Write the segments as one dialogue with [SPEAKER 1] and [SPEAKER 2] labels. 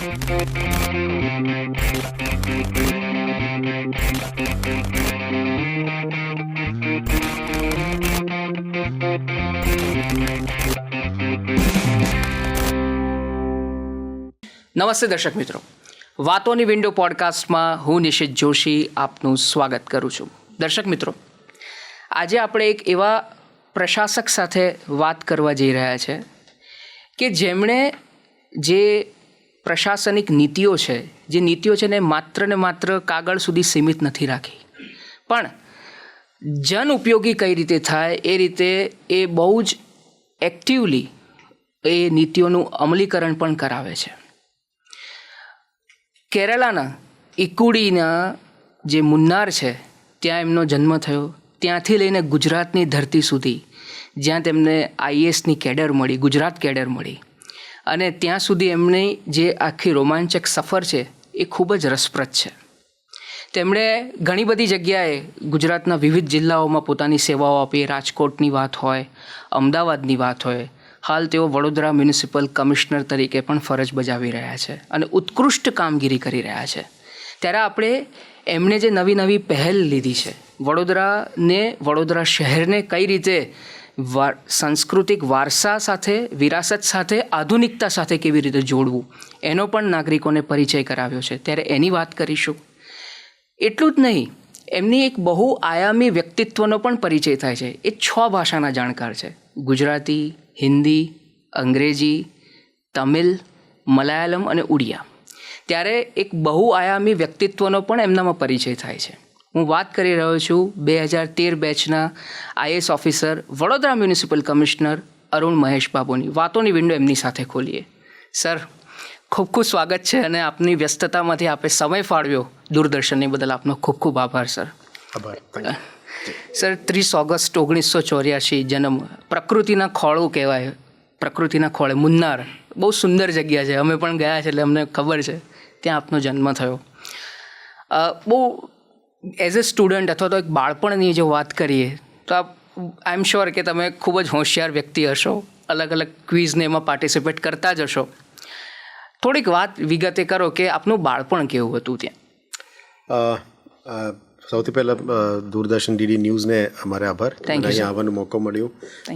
[SPEAKER 1] નમસ્તે દર્શક મિત્રો, વાતોની વિન્ડો પોડકાસ્ટમાં હું નિશિત જોશી આપનું સ્વાગત કરું છું. દર્શક મિત્રો, આજે આપણે એક એવા પ્રશાસક સાથે વાત કરવા જઈ રહ્યા છે કે જેમણે જે પ્રશાસનિક નીતિઓ છે, જે નીતિઓ છે ને માત્ર કાગળ સુધી સીમિત નથી રાખી, પણ જન ઉપયોગી કઈ રીતે થાય એ રીતે એ બહુ જ એક્ટિવલી એ નીતિઓનું અમલીકરણ પણ કરાવે છે. કેરળના ઇકુડીના જે મુન્નાર છે ત્યાં એમનો જન્મ થયો. ત્યાંથી લઈને ગુજરાતની ધરતી સુધી જ્યાં તેમને આઈએએસની કેડર મળી, ગુજરાત કેડર મળી, અને ત્યાં સુધી એમની જે આખી રોમાંચક સફર છે એ ખૂબ જ રસપ્રદ છે. તેમણે ઘણી બધી જગ્યાએ ગુજરાતના વિવિધ જિલ્લાઓમાં પોતાની સેવાઓ આપી. રાજકોટની વાત હોય, અમદાવાદની વાત હોય, હાલ તેઓ વડોદરા મ્યુનિસિપલ કમિશનર તરીકે પણ ફરજ બજાવી રહ્યા છે અને ઉત્કૃષ્ટ કામગીરી કરી રહ્યા છે. ત્યારે આપણે એમણે જે નવી પહેલ લીધી છે, વડોદરા શહેરને કઈ રીતે સાંસ્કૃતિક વારસા સાથે, વિરાસત સાથે, આધુનિકતા સાથે કેવી રીતે જોડવું, એનો પણ નાગરિકોને પરિચય કરાવ્યો છે. ત્યારે એની વાત કરીશું. એટલું જ નહીં, એમની એક બહુ આયામી વ્યક્તિત્વનો પણ પરિચય થાય છે. એ 6 ભાષાના જાણકાર છે: ગુજરાતી, હિન્દી, અંગ્રેજી, તમિલ, મલયાલમ અને ઉડિયા. ત્યારે એક બહુઆયામી વ્યક્તિત્વનો પણ એમનામાં પરિચય થાય છે. હું વાત કરી રહ્યો છું 2013 બેચના IAS officer, Vadodara municipal commissioner Arun Mahesh બાબુની. વાતોની વિન્ડો એમની સાથે ખોલીએ. સર, ખૂબ ખૂબ સ્વાગત છે અને આપની વ્યસ્તતામાંથી આપે સમય ફાળવ્યો દૂરદર્શનની બદલ આપનો ખૂબ ખૂબ આભાર સર.
[SPEAKER 2] આભાર.
[SPEAKER 1] સર, 30 ઓગસ્ટ 1984 જન્મ. પ્રકૃતિના ખોળું કહેવાય, પ્રકૃતિના ખોળે મુન્નાર. બહુ સુંદર જગ્યા છે, અમે પણ ગયા છે એટલે અમને ખબર છે. ત્યાં આપનો જન્મ થયો. બહુ એઝ એ સ્ટુડન્ટ અથવા તો એક બાળપણની જો વાત કરીએ તો આઈ એમ શ્યોર કે તમે ખૂબ જ હોશિયાર વ્યક્તિ હશો, અલગ ક્વિઝને એમાં પાર્ટિસિપેટ કરતા જ હશો. થોડીક વાત વિગતે કરો કે આપનું બાળપણ કેવું હતું ત્યાં.
[SPEAKER 2] સૌથી પહેલાં દૂરદર્શન ડીડી ન્યૂઝને અમારે આભાર. અહીંયા આવવાનો મોકો મળ્યો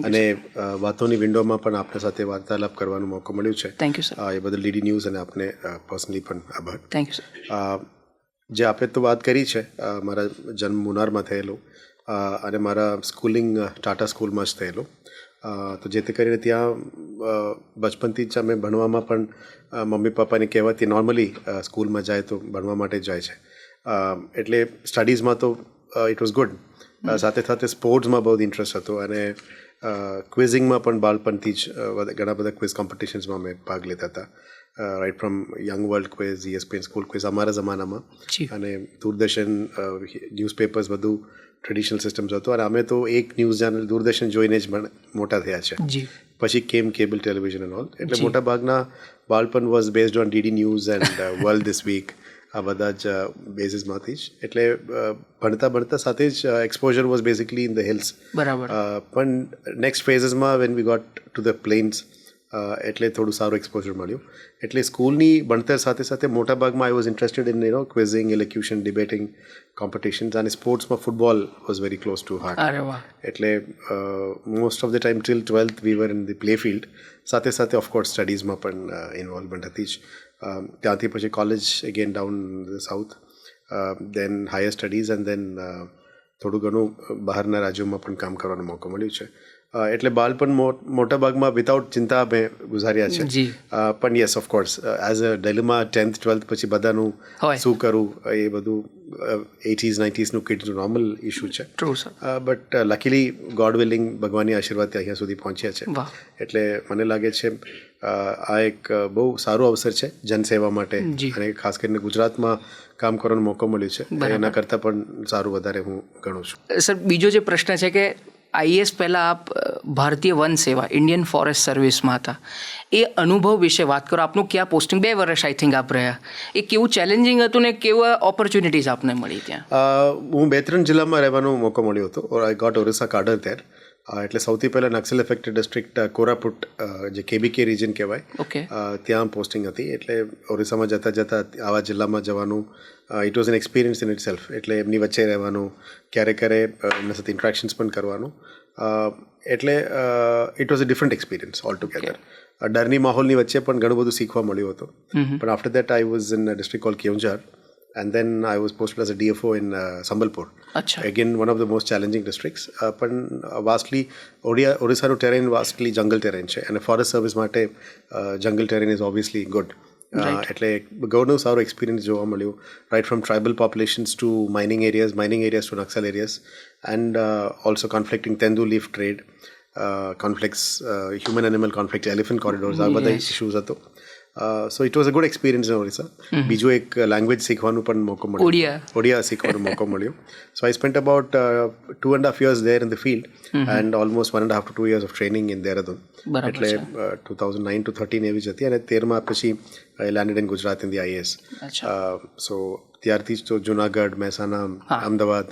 [SPEAKER 2] અને વાતોની વિન્ડોમાં પણ આપણી સાથે વાર્તાલાપ કરવાનો મોકો મળ્યો છે.
[SPEAKER 1] Thank you sir.
[SPEAKER 2] એ બદલ ડીડી ન્યૂઝ અને આપને પર્સનલી પણ આભાર.
[SPEAKER 1] Thank you sir.
[SPEAKER 2] જે આપણે તો વાત કરી છે, મારા જન્મ મુનારમાં થયેલો અને મારા સ્કૂલિંગ ટાટા સ્કૂલમાં જ થયેલો. તો જેથી કરીને ત્યાં બચપનથી જ અમે ભણવામાં પણ મમ્મી પપ્પાને કહેવાથી નોર્મલી સ્કૂલમાં જાય તો ભણવા માટે જ જાય છે. એટલે સ્ટડીઝમાં તો ઇટ વોઝ ગુડ. સાથે સાથે સ્પોર્ટ્સમાં બહુ ઇન્ટરેસ્ટ હતો અને ક્વિઝિંગમાં પણ બાળપણથી જ ઘણા બધા ક્વિઝ કોમ્પિટિશન્સમાં અમે ભાગ લેતા હતા. Right from Young World quiz, ESPN school quiz અમારા જમાનામાં, અને દૂરદર્શન ન્યૂઝપેપર્સ બધું ટ્રેડિશનલ સિસ્ટમ્સ હતો. અને અમે તો એક ન્યૂઝ ચેનલ દૂરદર્શન જોઈને જ મોટા થયા છે. પછી કેબલ ટેલિવિઝન એન્ડ ઓલ. એટલે મોટા ભાગના બાળપણ was based on DD news and world this week. આ બધા જ બેઝિસમાંથી જ. એટલે ભણતા સાથે જ exposure was basically in the hills.
[SPEAKER 1] બરાબર.
[SPEAKER 2] પણ નેક્સ્ટ ફેઝીસમાં when we got to the plains, એટલે થોડું સારું એક્સપોઝર મળ્યું. એટલે સ્કૂલની ભણતર સાથે મોટાભાગમાં I was interested in quizzing, elocution, debating competitions, અને સ્પોર્ટ્સમાં football was very close to heart. એટલે most of the time till 12th we were in the play field. સાથે ઓફકોર્સ સ્ટડીઝમાં પણ ઇન્વોલ્વમેન્ટ હતી જ. ત્યાંથી પછી college again down south, then higher studies, and then થોડું ઘણું બહારના રાજ્યોમાં પણ કામ કરવાનો મોકો મળ્યો છે. એટલે બાળપણ મોટાભાગમાં વિધાઉટ ચિંતા મેં ગુજાર્યા છે. પણ yes, of course as a dilemma 10th 12th પછી બધાનું શું કરવું, એ બધું 80s 90sનું કિડનું નોર્મલ ઇશ્યુ છે. બટ લકીલી ગોડ વિલિંગ, ભગવાનની આશીર્વાદથી અહીંયા સુધી પહોંચ્યા છે. એટલે મને લાગે છે આ એક બહુ સારો અવસર છે જનસેવા માટે, અને ખાસ કરીને ગુજરાતમાં કામ કરવાનો મોકો મળ્યો છે. એના કરતાં પણ સારું વધારે હું ગણું છું.
[SPEAKER 1] સર, બીજો જે પ્રશ્ન છે કે આઈએએસ પહેલાં આપ ભારતીય વન સેવા, ઇન્ડિયન ફોરેસ્ટ સર્વિસમાં હતા. એ અનુભવ વિશે વાત કરો. આપનું ક્યાં પોસ્ટિંગ? 2 વર્ષ આઈ થિંક આપ રહ્યા. એ કેવું ચેલેન્જિંગ હતું ને કેવા ઓપોર્ચ્યુનિટીઝ આપને મળી ત્યાં?
[SPEAKER 2] હું 2-3 જિલ્લામાં રહેવાનો મોકો મળ્યો હતો. I got Orissa cadre there. એટલે સૌથી પહેલાં નક્સલ એફેક્ટેડ ડિસ્ટ્રિક્ટ કોરાપુટ જે કેબીકે રિજન કહેવાય,
[SPEAKER 1] ઓકે,
[SPEAKER 2] ત્યાં પોસ્ટિંગ હતી. એટલે ઓરિસ્સામાં જતાં જતાં આવા જિલ્લામાં જવાનું it was an experience in itself. એટલે એમની વચ્ચે રહેવાનું, ક્યારે એમના સાથે ઇન્ટ્રેક્શન્સ પણ કરવાનું, એટલે it was a different experience altogether. ડરની માહોલની વચ્ચે પણ ઘણું બધું શીખવા મળ્યું હતું. પણ after that I was in district called Keonjhar and then I was posted as a DFO in Sambalpur.
[SPEAKER 1] અચ્છા,
[SPEAKER 2] Again, one of the most challenging districts. પણ vastly ઓરિસ્સાનું terrain vastly jungle terrain છે, અને ફોરેસ્ટ સર્વિસ માટે jungle terrain is obviously good. એટલે ઘણું સારું experience જોવા મળ્યું, right from tribal populations to mining areas to Naxal areas, and also conflicting tendu leaf trade, conflicts, human animal conflict, elephant corridors, આ બધા ઇશ્યુઝ હતો. So it was a good experience in Orissa. બીજું એક લેંગ્વેજ શીખવાનું પણ મોકો મળ્યો, ઓડિયા શીખવાનો મોકો મળ્યો. સો આઈ spent about 2.5 years there in the field and almost 1.5 to 2 years of training in Dehradun. એટલે 2009 to 13 એવી જ હતી, અને 13માં પછી I landed in Gujarat in the IAS. સો ત્યારથી જ તો જુનાગઢ, મહેસાણા, અમદાવાદ,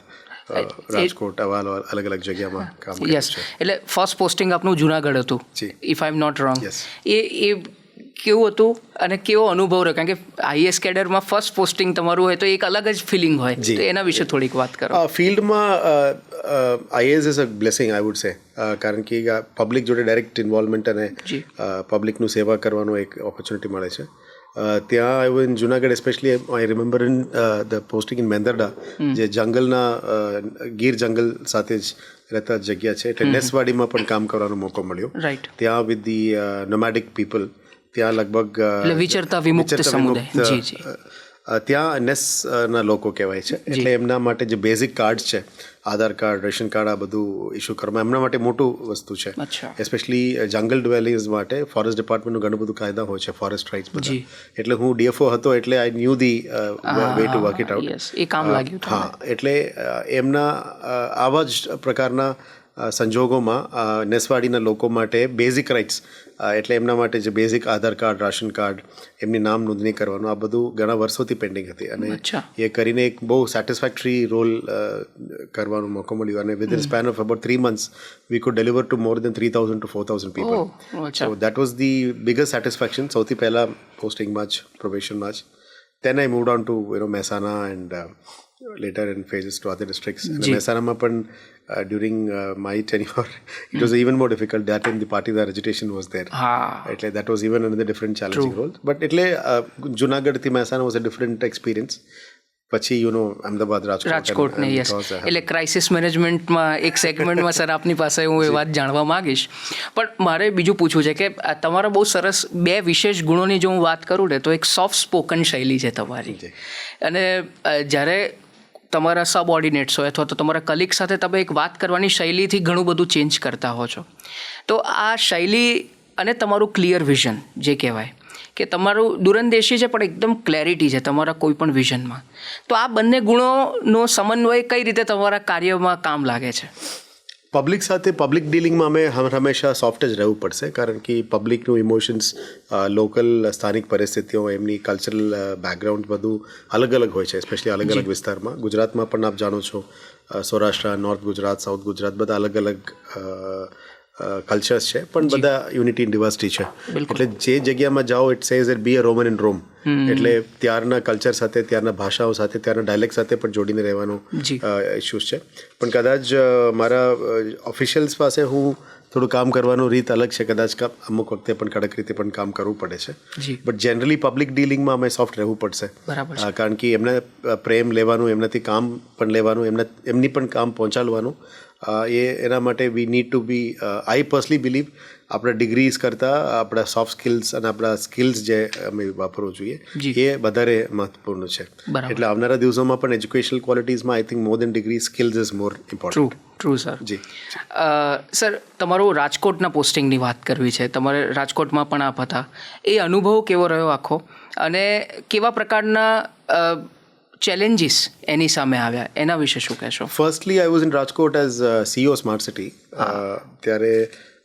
[SPEAKER 2] રાજકોટ, આવા અલગ અલગ જગ્યામાં કામ કર્યું છે.
[SPEAKER 1] એટલે ફર્સ્ટ પોસ્ટિંગ આપનું જુનાગઢ હતું, if I am not wrong. એ કેવું હતું અને કેવો અનુભવ રહ્યો? કારણ કે આઈએસ કેડરમાં ફર્સ્ટ પોસ્ટિંગ તમારું હોય તો એક અલગ જ ફિલિંગ હોય, તો એના વિશે થોડીક વાત કરો.
[SPEAKER 2] ફિલ્ડમાં IAS is a blessing, I would say, કારણ કે પબ્લિક જોડે ડાયરેક્ટ ઇન્વોલ્વમેન્ટ અને પબ્લિકનું સેવા કરવાનો એક ઓપોર્ચ્યુનિટી મળે છે. ત્યાં આવ્યું in Junagadh especially I remember in the posting in Mendarda, જે જંગલના ગીર જંગલ સાથે જ રહેતા જગ્યા છે, એટલે નેસવાડીમાં પણ કામ કરવાનો મોકો મળ્યો. ત્યાં વિથ ધી નોમેડિક પીપલ, ત્યાં લગભગ
[SPEAKER 1] વિચરતા વિમુક્ત સમુદાય,
[SPEAKER 2] ત્યાં નેસના લોકો કહેવાય છે. એટલે એમના માટે જે બેઝિક કાર્ડ છે, આધાર કાર્ડ, રેશન કાર્ડ, આ બધું ઇસ્યુ કરવા એમના માટે મોટું વસ્તુ છે. એસ્પેશલી જંગલ ડ્વેલિંગ્સ માટે ફોરેસ્ટ ડિપાર્ટમેન્ટનું ઘણું બધું કાયદા હોય છે, ફોરેસ્ટ રાઇટ્સ બધા. એટલે હું ડીએફઓ હતો, એટલે I knew the way to work it out.
[SPEAKER 1] એ કામ લાગ્યું.
[SPEAKER 2] હા, એટલે એમના આવા જ પ્રકારના સંજોગોમાં નેસવાડીના લોકો માટે બેઝિક રાઇટ્સ, એટલે એમના માટે જે બેઝિક આધાર કાર્ડ, રાશન કાર્ડ, એમની નામ નોંધણી કરવાનું, આ બધું ઘણા વર્ષોથી પેન્ડિંગ હતી, અને એ કરીને એક બહુ સેટિસ્ફેક્ટરી રોલ કરવાનો મોકો મળ્યો. અને within span of about 3 months we could deliver to more than 3,000 to 4,000 people. So that was the biggest satisfaction, સૌથી પહેલાં પોસ્ટિંગમાં જ, પ્રોબેશનમાં જ. Then I moved on to Mehsana and later in phases to other districts. And Mehsana પણ during my tenure it was even more difficult. That time the Patidar agitation was there. એટલે that was even another different challenging role. But એટલે Junagadh થી Mehsana was a different experience. પછી અમદાવાદ,
[SPEAKER 1] રાજકોટ ને yes, એટલે crisis મેનેજમેન્ટમાં એક સેગમેન્ટમાં sir આપની પાસે હું એ વાત જાણવા માંગીશ. પણ મારે બીજું પૂછવું છે કે તમારા બહુ સરસ 2 વિશેષ ગુણોની જો હું વાત કરું ને, તો એક સોફ્ટ સ્પોકન શૈલી છે તમારી, અને જ્યારે તમારા સબઓર્ડિનેટ્સ હોય અથવા તો તમારા કલીગ સાથે તમે એક વાત કરવાની શૈલીથી ઘણું બધું ચેન્જ કરતા હો છો. તો આ શૈલી અને તમારું ક્લિયર વિઝન જે કહેવાય કે તમારું દૂરંદેશી છે પણ એકદમ ક્લેરિટી છે તમારા કોઈ પણ વિઝનમાં, તો આ બંને ગુણોનો સમન્વય કઈ રીતે તમારા કાર્યમાં કામ લાગે છે?
[SPEAKER 2] પબ્લિક સાથે પબ્લિક ડીલિંગમાં અમે હંમેશા સોફ્ટ જ રહેવું પડશે, કારણ કે પબ્લિકનું ઇમોશન્સ, લોકલ સ્થાનિક પરિસ્થિતિઓ, એમની કલ્ચરલ બેકગ્રાઉન્ડ બધું અલગ અલગ હોય છે, સ્પેશિયલી અલગ અલગ વિસ્તારમાં. ગુજરાતમાં પણ આપ જાણો છો, સૌરાષ્ટ્ર, નોર્થ ગુજરાત, સાઉથ ગુજરાત, બધા અલગ અલગ કલ્ચર્સ છે, પણ બધા યુનિટી ઇન ડિવર્સિટી છે. એટલે જે જગ્યામાં જાઓ, it says it be a Roman in Rome. એટલે ત્યારના કલ્ચર સાથે, ત્યારના ભાષાઓ સાથે, ત્યારના ડાયલેક્ટ સાથે પણ જોડીને રહેવાનું ઇશ્યુઝ છે. પણ કદાચ મારા ઓફિશિયલ્સ પાસે હું થોડું કામ કરવાનું રીત અલગ છે, કદાચ અમુક વખતે પણ કડક રીતે પણ કામ કરવું પડે છે. બટ જનરલી પબ્લિક ડીલિંગમાં અમે સોફ્ટ રહેવું પડશે, કારણ કે એમને પ્રેમ લેવાનું, એમનાથી કામ પણ લેવાનું, એમની પણ કામ પહોંચાડવાનું. એના માટે we need to be, I personally believe, આપણા ડિગ્રીઝ કરતાં આપણા સોફ્ટ સ્કિલ્સ અને આપણા સ્કિલ્સ જે અમે વાપરવું જોઈએ એ વધારે મહત્વપૂર્ણ છે. એટલે આવનારા દિવસોમાં પણ એજ્યુકેશનલ ક્વોલિટીઝમાં I think more than degree, skills is more important.
[SPEAKER 1] True sir. Ji sir, તમારું રાજકોટના પોસ્ટિંગની વાત કરવી છે, તમારે રાજકોટમાં પણ આપ હતા, એ અનુભવ કેવો રહ્યો આખો, અને કેવા પ્રકારના ચેલેન્જીસ એની સામે આવ્યા, એના વિશે શું કહેશો?
[SPEAKER 2] Firstly I was in Rajkot as CEO smart city. ત્યારે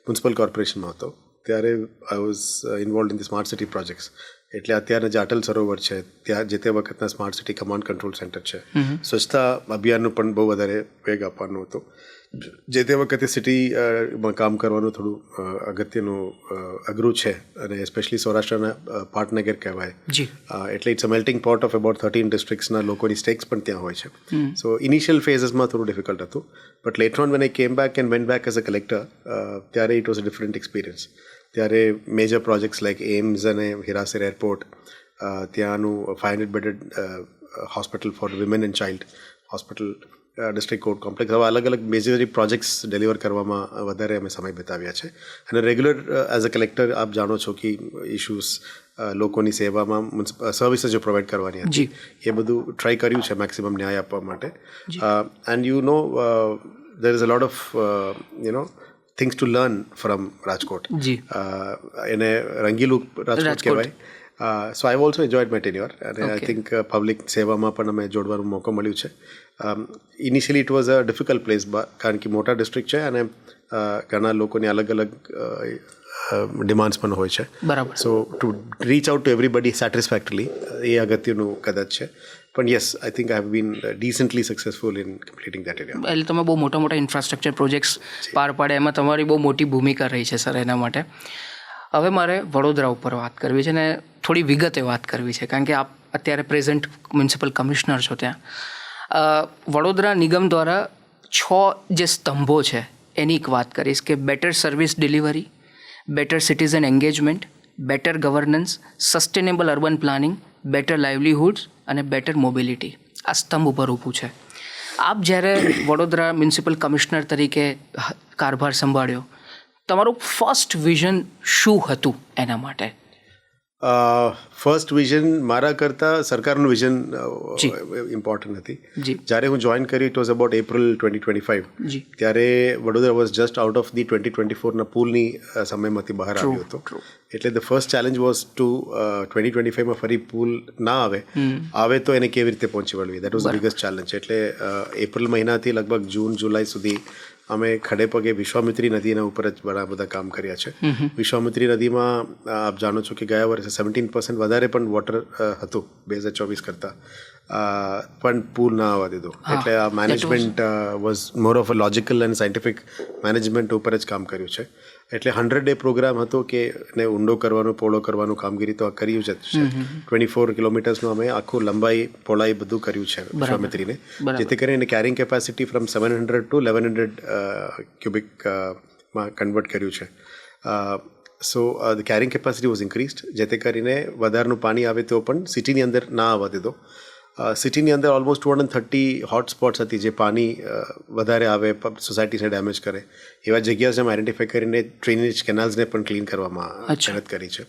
[SPEAKER 2] મ્યુનિસિપલ કોર્પોરેશનમાં હતો, ત્યારે I was involve in the smart city projects. એટલે અત્યારના જે અટલ સરોવર છે, ત્યાં જે તે વખતના smart city command control centre છે, સ્વચ્છતા અભિયાનનું પણ બહુ વધારે વેગ આપવાનું હતું. જે તે વખતે સિટીમાં કામ કરવાનું થોડું અઘરું છે અને સ્પેશિયલી સૌરાષ્ટ્રના પાટનગર કહેવાય
[SPEAKER 1] જી
[SPEAKER 2] એટલે it's a melting pot of about 13 ડિસ્ટ્રિક્ટ્સના લોકોની સ્ટેક્સ પણ ત્યાં હોય છે. સો ઇનિશિયલ ફેઝસમાં થોડું ડિફિકલ્ટ હતું, but later on when I came back and went back as a collector, ત્યારે it was a different experience. ત્યારે મેજર પ્રોજેક્ટ્સ લાઇક એમ્સ અને હિરાસર એરપોર્ટ, ત્યાંનું 500 bedded hospital for women and child hospital, district court complex, આવા અલગ અલગ major projects deliver કરવામાં વધારે અમે સમય બતાવ્યા છે. અને રેગ્યુલર એઝ અ કલેક્ટર આપ જાણો છો કે ઇશ્યુઝ લોકોની સેવામાં સર્વિસીસ જો પ્રોવાઈડ કરવાની હતી એ બધું ટ્રાય કર્યું છે મેક્સિમમ ન્યાય આપવા માટે. And you know there is a lot of things to learn from Rajkot. એને રંગીલું રાજકોટ કહેવાય. સો I also enjoyed my tenure અને આઈ થિંક પબ્લિક સેવામાં પણ અમે જોડવાનો મોકો મળ્યું છે. Initially it was a difficult place, કારણ કે મોટા ડિસ્ટ્રિક્ટ છે અને ઘણા લોકોની અલગ અલગ ડિમાન્ડ્સ પણ હોય છે.
[SPEAKER 1] બરાબર.
[SPEAKER 2] So to reach out to everybody satisfactorily એ અગત્યનું કદાચ છે. પણ yes, I think I have been decently successful in completing that area.
[SPEAKER 1] એટલે તમે બહુ મોટા મોટા ઇન્ફ્રાસ્ટ્રક્ચર પ્રોજેક્ટ્સ પાર પાડ્યા, એમાં તમારી બહુ મોટી ભૂમિકા રહી છે સર એના માટે. હવે મારે વડોદરા ઉપર વાત કરવી છે ને થોડી વિગતે વાત કરવી છે, કારણ કે આપ અત્યારે પ્રેઝન્ટ મ્યુનિસિપલ કમિશનર છો. ત્યાં વડોદરા નિગમ દ્વારા 6 જે સ્તંભો છે એની એક વાત કરીશ કે better service delivery, better citizen engagement, better governance, sustainable urban planning, better livelihoods અને બેટર મોબિલિટી. આ સ્તંભ ઉપર ઊભું છે. આપ જ્યારે વડોદરા મ્યુનિસિપલ કમિશનર તરીકે કારભાર સંભાળ્યો, તમારું ફર્સ્ટ વિઝન શું હતું એના માટે?
[SPEAKER 2] ફર્સ્ટ વિઝન મારા કરતાં સરકારનું વિઝન ઇમ્પોર્ટન્ટ હતી. જ્યારે હું જોઈન કર્યું ઇટ વોઝ અબાઉટ એપ્રિલ 2025. ત્યારે Vadodara was just out of the 2024ના પૂલની સમયમાંથી બહાર આવ્યો હતો. એટલે the first challenge was to 2025માં ફરી પૂલ ના આવે તો એને કેવી રીતે પહોંચી વળવી. That was the biggest challenge. એટલે એપ્રિલ મહિનાથી લગભગ જૂન જુલાઈ સુધી અમે ખડે પગે વિશ્વામિત્રી નદીના ઉપર જ ઘણા બધા કામ કર્યા છે. વિશ્વામિત્રી નદીમાં આપ જાણો છો કે ગયા વર્ષે 17% વધારે પણ વોટર હતું 2024 કરતાં, પણ પૂલ ના આવવા દીધો. એટલે આ management was more of a logical and scientific management ઉપર જ કામ કર્યું છે. એટલે 100-day પ્રોગ્રામ હતો કે એને ઊંડો કરવાનું, પહોળો કરવાનું કામગીરી તો કર્યું જ છે. 24 કિલોમીટર્સનું અમે આખું લંબાઈ પહોળાઈ બધું કર્યું છે વિશ્વામિત્રીને, જેથી કરીને કેરિંગ કેપેસિટી ફ્રોમ 700 to 1100 ક્યુબિકમાં કન્વર્ટ કર્યું છે. So the carrying capacity was increased, જેથી કરીને વધારાનું પાણી આવે તો પણ સિટીની અંદર ના આવવા દીધો. સિટીની અંદર ઓલમોસ્ટ 230 હોટસ્પોટ્સ હતી જે પાણી વધારે આવે, સોસાયટીને ડેમેજ કરે, એવા જગ્યા અમે આઈડેન્ટિફાઈ કરીને ડ્રેનેજ કેનાલ્સને પણ ક્લીન કરવામાં મહેનત કરી છે.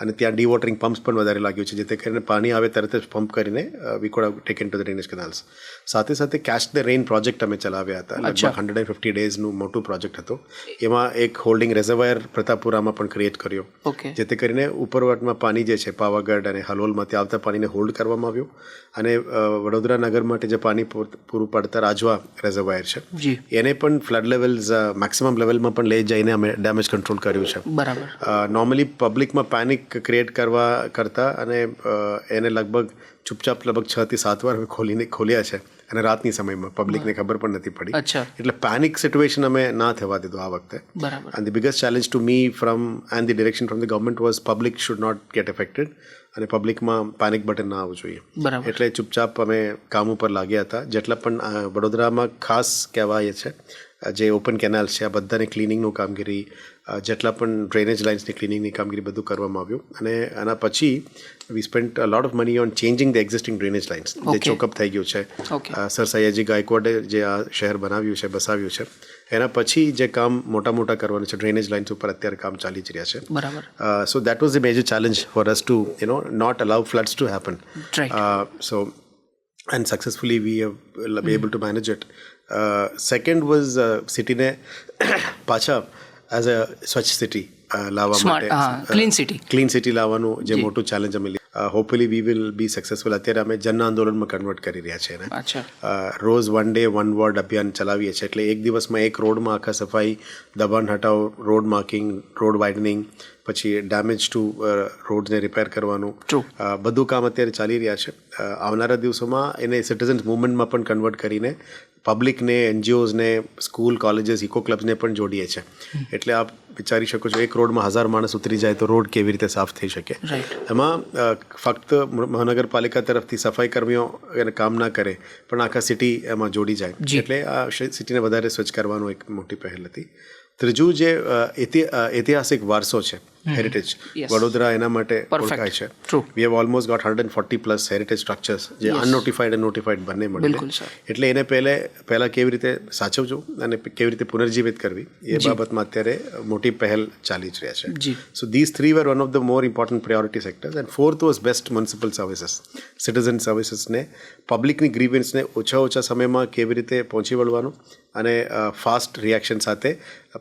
[SPEAKER 2] અને ત્યાં ડીવોટરિંગ પમ્પ્સ પણ વધારે લાગ્યું છે, જેથી કરીને પાણી આવે તરત જ પંપ કરીને વી could have taken to the drainage કેનાલ્સ. સાથે સાથે કેચ ધ રેઇન પ્રોજેક્ટ અમે ચલાવ્યા હતા. લગભગ 150 ડેઝનું મોટું પ્રોજેક્ટ હતો. એમાં એક હોલ્ડિંગ રેઝર્વાયર પ્રતાપપુરામાં પણ ક્રિએટ કર્યો, જેથી કરીને ઉપરવટમાં પાણી જે છે પાવાગઢ અને હલોલમાંથી આવતા પાણીને હોલ્ડ કરવામાં આવ્યું. અને વડોદરા નગર માટે જે પાણી પૂરું પાડતા રાજવા રેઝર્વાયર છે એને પણ ફ્લડ લેવલ્સ મેક્સિમમ લેવલમાં પણ લઈ જઈને અમે ડેમેજ કંટ્રોલ કર્યું છે.
[SPEAKER 1] બરાબર.
[SPEAKER 2] નોર્મલી પબ્લિકમાં પેનિક ક્રિએટ કરવા કરતાં અને એને લગભગ ચૂપચાપ લગભગ 6 થી 7 વાર ખોલ્યા છે અને રાતની સમયમાં પબ્લિકને ખબર પણ નથી પડી. એટલે પેનિક સિચ્યુએશન અમે ના થવા દીધું આ વખતે. And the biggest challenge to me from and the direction from the government was public should not get affected અને પબ્લિકમાં પેનિક બટન ના આવવું જોઈએ. એટલે ચૂપચાપ અમે કામ ઉપર લાગ્યા હતા. જેટલા પણ વડોદરામાં ખાસ કહેવાય છે જે ઓપન કેનાલ્સ છે આ બધાની ક્લિનિંગનું કામગીરી, જેટલા પણ ડ્રેનેજ લાઇન્સની ક્લિનિંગની કામગીરી બધું કરવામાં આવ્યું. અને આના પછી we spent a lot of money on changing the existing drainage lines જે ચોકઅપ થઈ ગયું છે. સર સયાજી ગાયકવાડે જે આ શહેર બનાવ્યું છે, બસાવ્યું છે, એના પછી જે કામ મોટા કરવાનું છે ડ્રેનેજ લાઇન્સ ઉપર અત્યારે કામ ચાલી જ રહ્યા છે.
[SPEAKER 1] બરાબર.
[SPEAKER 2] So that was the major challenge for us to not allow floods to happen. So and successfully we have been able to manage it. Second was city ne pacha as a swachh city લાવવા માટે, clean city લાવવાનું જે મોટું challenge અમે hopefully we will be successful. અત્યારે અમે જન આંદોલનમાં કન્વર્ટ કરી રહ્યા છીએ એને. રોજ 1 day 1 ward અભિયાન ચલાવીએ છીએ. એટલે એક દિવસમાં એક રોડમાં આખા સફાઈ, દબાણ હટાવ, રોડ માર્કિંગ, રોડ વાઇડનિંગ, પછી ડેમેજ ટુ રોડને રિપેર કરવાનું, બધું કામ અત્યારે ચાલી રહ્યા છે. આવનારા દિવસોમાં એને સિટીઝન્સ મુવમેન્ટમાં પણ કન્વર્ટ કરીને પબ્લિકને, એનજીઓઝને, સ્કૂલ, કોલેજીસ, ઇકો ક્લબ્સને પણ જોડીએ છીએ. એટલે આપ વિચારી શકો છો, એક રોડમાં 1000 માણસ ઉતરી જાય તો રોડ કેવી રીતે સાફ થઈ શકે. એમાં ફક્ત મહાનગરપાલિકા તરફથી સફાઈ કર્મીઓ કામ ના કરે, પણ આખા સિટી એમાં જોડી જાય. એટલે આ સિટીને વધારે સ્વચ્છ કરવાનું એક મોટી પહેલ હતી. ત્રીજું જે ઐતિહાસિક વારસો છે, હેરિટેજ, વડોદરા એના માટે ઓળખાય છે. We have almost got 140+ heritage structures, જે અનનોટિફાઈડ અને નોટિફાઈડ બંને મળે. એટલે એને પહેલાં કેવી રીતે સાચવજો અને કેવી રીતે પુનર્જીવિત કરવી, એ બાબતમાં અત્યારે મોટી પહેલ ચાલી જ રહ્યા છે. So this 3 were one of the more important priority sectors. And fourth was best municipal services, citizen servicesને, પબ્લિકની ગ્રીવન્સને ઓછા સમયમાં કેવી રીતે પહોંચી વળવાનું અને ફાસ્ટ રિએક્શન સાથે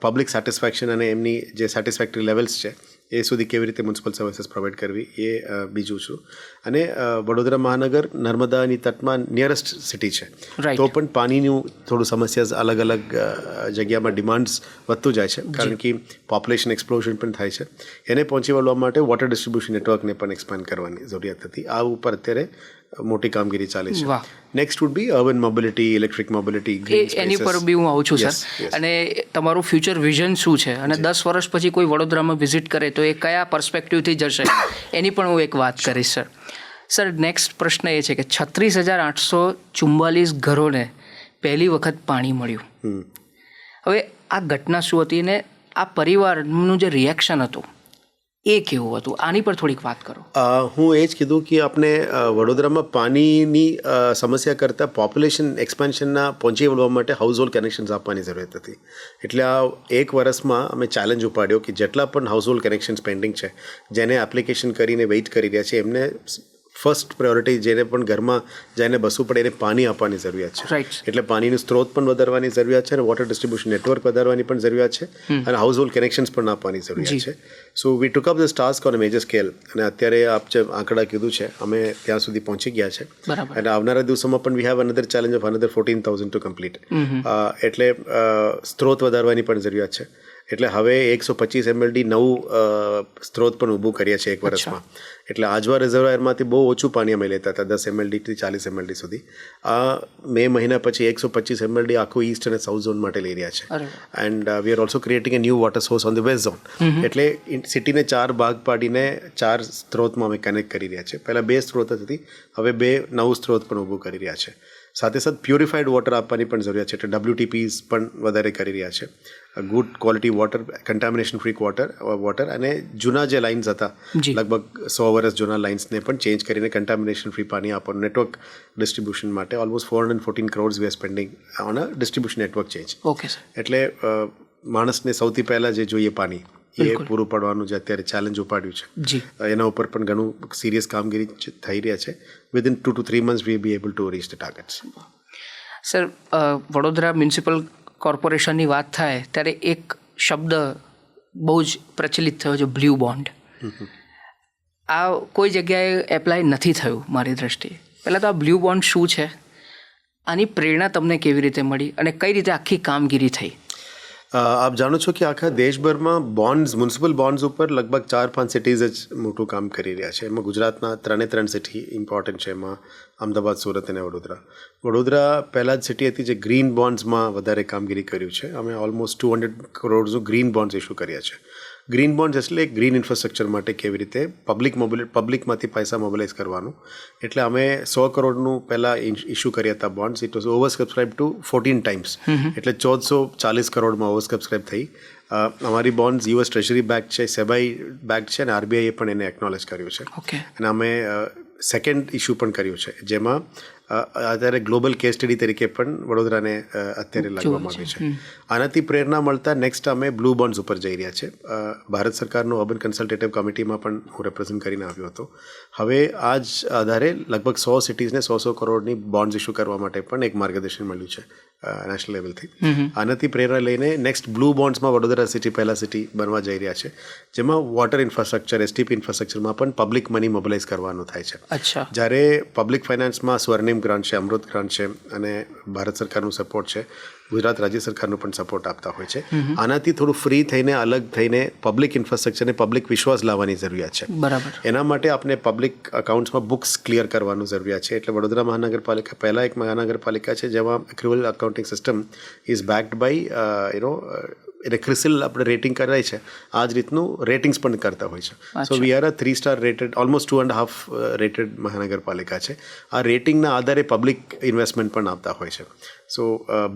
[SPEAKER 2] પબ્લિક સેટિસ્ફેક્શન અને એમની જે સેટિસ્ફેક્ટરી લેવલ્સ છે એ સુધી કેવી રીતે મ્યુનિસિપલ સર્વિસીસ પ્રોવાઈડ કરવી, એ બીજું છું. અને વડોદરા મહાનગર નર્મદાની તટમાં નિયરેસ્ટ સિટી છે, તો પણ પાણીનું થોડું સમસ્યા અલગ જગ્યામાં ડિમાન્ડ્સ વધતું જાય છે, કારણ કે પોપ્યુલેશન એક્સપ્લોઝન પણ થાય છે. એને પહોંચી વળવા માટે વોટર ડિસ્ટ્રીબ્યુશન નેટવર્કને પણ એક્સપાન્ડ કરવાની જરૂરિયાત હતી. આ ઉપર અત્યારે મોટી કામગીરી ચાલે છે. Next would be urban mobility, electric mobility.
[SPEAKER 1] એની પર બી હું આવું છું સર. અને તમારું ફ્યુચર વિઝન શું છે, અને 10 વર્ષ પછી કોઈ વડોદરામાં વિઝિટ કરે તો એ કયા પર્સપેક્ટિવથી જશે, એની પણ હું એક વાત કરીશ સર. સર, નેક્સ્ટ પ્રશ્ન એ છે કે 36,844 ઘરોને પહેલી વખત પાણી મળ્યું. હવે આ ઘટના શું હતી ને આ પરિવારનું જે રિએક્શન હતું એ કેવું હતું, આની પર થોડીક વાત કરો.
[SPEAKER 2] હું એ જ કીધું કે આપણે વડોદરામાં પાણીની સમસ્યા કરતાં પોપ્યુલેશન એક્સપાન્શનના પહોંચી વળવા માટે હાઉસ હોલ્ડ કનેક્શન્સ આપવાની જરૂરિયાત હતી. એટલે આ એક વર્ષમાં અમે ચેલેન્જ ઉપાડ્યો કે જેટલા પણ હાઉસ હોલ્ડ કનેક્શન્સ પેન્ડિંગ છે, જેને એપ્લિકેશન કરીને વેઇટ કરી રહ્યા છે, એમને ફર્સ્ટ પ્રાયોરિટી, જેને પણ ઘરમાં જઈને બસવું પડે એને પાણી આપવાની જરૂરિયાત છે. એટલે પાણીનું સ્ત્રોત પણ વધારવાની જરૂરિયાત છે, અને વોટર ડિસ્ટ્રીબ્યુશન નેટવર્ક વધારવાની પણ જરૂરિયાત છે, અને હાઉસ હોલ્ડ કનેક્શન્સ પણ આપવાની જરૂરિયાત છે. So we took up this task on a major scale, અને અત્યારે આપ જે આંકડા કીધું છે અમે ત્યાં સુધી પહોંચી ગયા છે. અને આવનારા દિવસોમાં પણ we have another challenge of another 14,000 to complete. એટલે સ્ત્રોત વધારવાની પણ જરૂરિયાત છે. એટલે હવે 125 MLD નવું સ્ત્રોત પણ ઊભું કરીએ છીએ એક વર્ષમાં. એટલે આજવા રિઝર્વાયરમાંથી બહુ ઓછું પાણી અમે લેતા હતા, 10 MLD થી 40 MLD સુધી. આ મે મહિના પછી 125 MLD આખું ઈસ્ટ અને સાઉથ ઝોન માટે લઈ રહ્યા છે. And we are also creating A new water source on the west zone. એટલે સિટીને 4 ભાગ પાડીને 4 સ્ત્રોતમાં અમે કનેક્ટ કરી રહ્યા છે. પહેલાં 2 સ્ત્રોત હતી, હવે 2 નવું સ્ત્રોત પણ ઊભું કરી રહ્યા છે. સાથે પ્યુરિફાઈડ વોટર આપવાની પણ જરૂરિયાત છે, એટલે WTPs પણ વધારે કરી રહ્યા છે. Good quality water, contamination free water, અને જૂના જે લાઇન્સ હતા, લગભગ 100 વર્ષ જૂના લાઇન્સને પણ ચેન્જ કરીને કન્ટામિનેશન ફ્રી પાણી આપવાનું નેટવર્ક ડિસ્ટ્રીબ્યુશન માટે almost 414 crores we are spending on a distribution network change. એટલે માણસને સૌથી પહેલાં જે જોઈએ પાણી, એ પૂરું પાડવાનું જે અત્યારે ચેલેન્જ ઉપાડ્યું છે, એના ઉપર પણ ઘણું સિરિયસ કામગીરી થઈ રહ્યા છે. Within 2 to 3 months we will be able to reach the targets.
[SPEAKER 1] Sir, Vadodara municipal કોર્પોરેશનની વાત થાય ત્યારે એક શબ્દ બહુ જ પ્રચલિત થયો છે, બ્લુ બોન્ડ. આ કોઈ જગ્યાએ એપ્લાય નથી થયું મારી દ્રષ્ટિએ. પહેલાં તો આ બ્લુ બોન્ડ શું છે, આની પ્રેરણા તમને કેવી રીતે મળી, અને કઈ રીતે આખી કામગીરી થઈ?
[SPEAKER 2] આપ જાણો છો કે આખા દેશભરમાં બોન્ડ્સ, મ્યુનિસિપલ બોન્ડ્સ ઉપર લગભગ 4-5 સિટીઝ જ મોટું કામ કરી રહ્યા છે. એમાં ગુજરાતના 3 સિટી ઇમ્પોર્ટન્ટ છે, એમાં અમદાવાદ, સુરત અને વડોદરા. વડોદરા પહેલાં જ સિટી હતી જે ગ્રીન બોન્ડ્સમાં વધારે કામગીરી કર્યું છે. અમે almost 200 crores green bonds issue કર્યા છે. ગ્રીન બોન્ડ્સ એટલે ગ્રીન ઇન્ફ્રાસ્ટ્રક્ચર માટે કેવી રીતે પબ્લિકમાંથી પૈસા મોબિલાઇઝ કરવાનું. એટલે અમે 100 crore પહેલાં ઇસ્યુ કર્યા હતા bonds. It was oversubscribe to 14 times. એટલે 1440 crore ઓવરસબસ્ક્રાઇબ થઈ. અમારી બોન્ડ્સ US ટ્રેઝરી બેક છે, સેબાઈ બેક છે, અને RBI એ પણ એને એકનોલેજ કર્યું છે. અને અમે સેકન્ડ ઇસ્યુ પણ કર્યું છે, જેમાં અત્યારે ગ્લોબલ કેસ સ્ટડી તરીકે પણ વડોદરાને અત્યારે લાગવામાં આવ્યું છે. આનાથી પ્રેરણા મળતા નેક્સ્ટ અમે બ્લુ બોન્ડ્સ ઉપર જઈ રહ્યા છે. ભારત સરકારનો અર્બન કન્સલ્ટેટિવ કમિટીમાં પણ હું રિપ્રેઝન્ટ કરીને આવ્યો હતો. હવે આ જ આધારે લગભગ 100 સિટીઝને 100 crore બોન્ડ્સ ઇસ્યુ કરવા માટે પણ એક માર્ગદર્શન મળ્યું છે નેશનલ લેવલથી. આનાથી પ્રેરણા લઈને નેક્સ્ટ બ્લુ બોન્ડ્સમાં વડોદરા સિટી પહેલા સિટી બનવા જઈ રહ્યા છે, જેમાં વોટર ઇન્ફ્રાસ્ટ્રક્ચર, STP ઇન્ફ્રાસ્ટ્રક્ચરમાં પણ પબ્લિક મની મોબિલાઇઝ કરવાનું થાય છે. જ્યારે પબ્લિક ફાઇનાન્સમાં સ્વર્ણિમ ગ્રાન્ટ છે, અમૃત ગ્રાન્ટ છે, અને ભારત સરકારનું સપોર્ટ છે, ગુજરાત રાજ્ય સરકારનો પણ સપોર્ટ આપતા હોય છે. આનાથી થોડું ફ્રી થઈને અલગ થઈને પબ્લિક ઇન્ફ્રાસ્ટ્રક્ચરને પબ્લિક વિશ્વાસ લાવવાની જરૂરિયાત છે.
[SPEAKER 1] બરાબર.
[SPEAKER 2] એના માટે આપણે પબ્લિક અકાઉન્ટ્સમાં બુક્સ ક્લિયર કરવાનું જરૂરિયાત છે. એટલે વડોદરા મહાનગરપાલિકા પહેલાં એક મહાનગરપાલિકા છે જેમાં accrual accounting system is backed by એને ક્રિસિલ આપણે રેટિંગ કરાય છે. આ જ રીતનું રેટિંગ્સ પણ કરતા હોય છે. So we are a 3 star rated almost 2.5 rated મહાનગરપાલિકા છે. આ રેટિંગના આધારે પબ્લિક ઇન્વેસ્ટમેન્ટ પણ આપતા હોય છે. So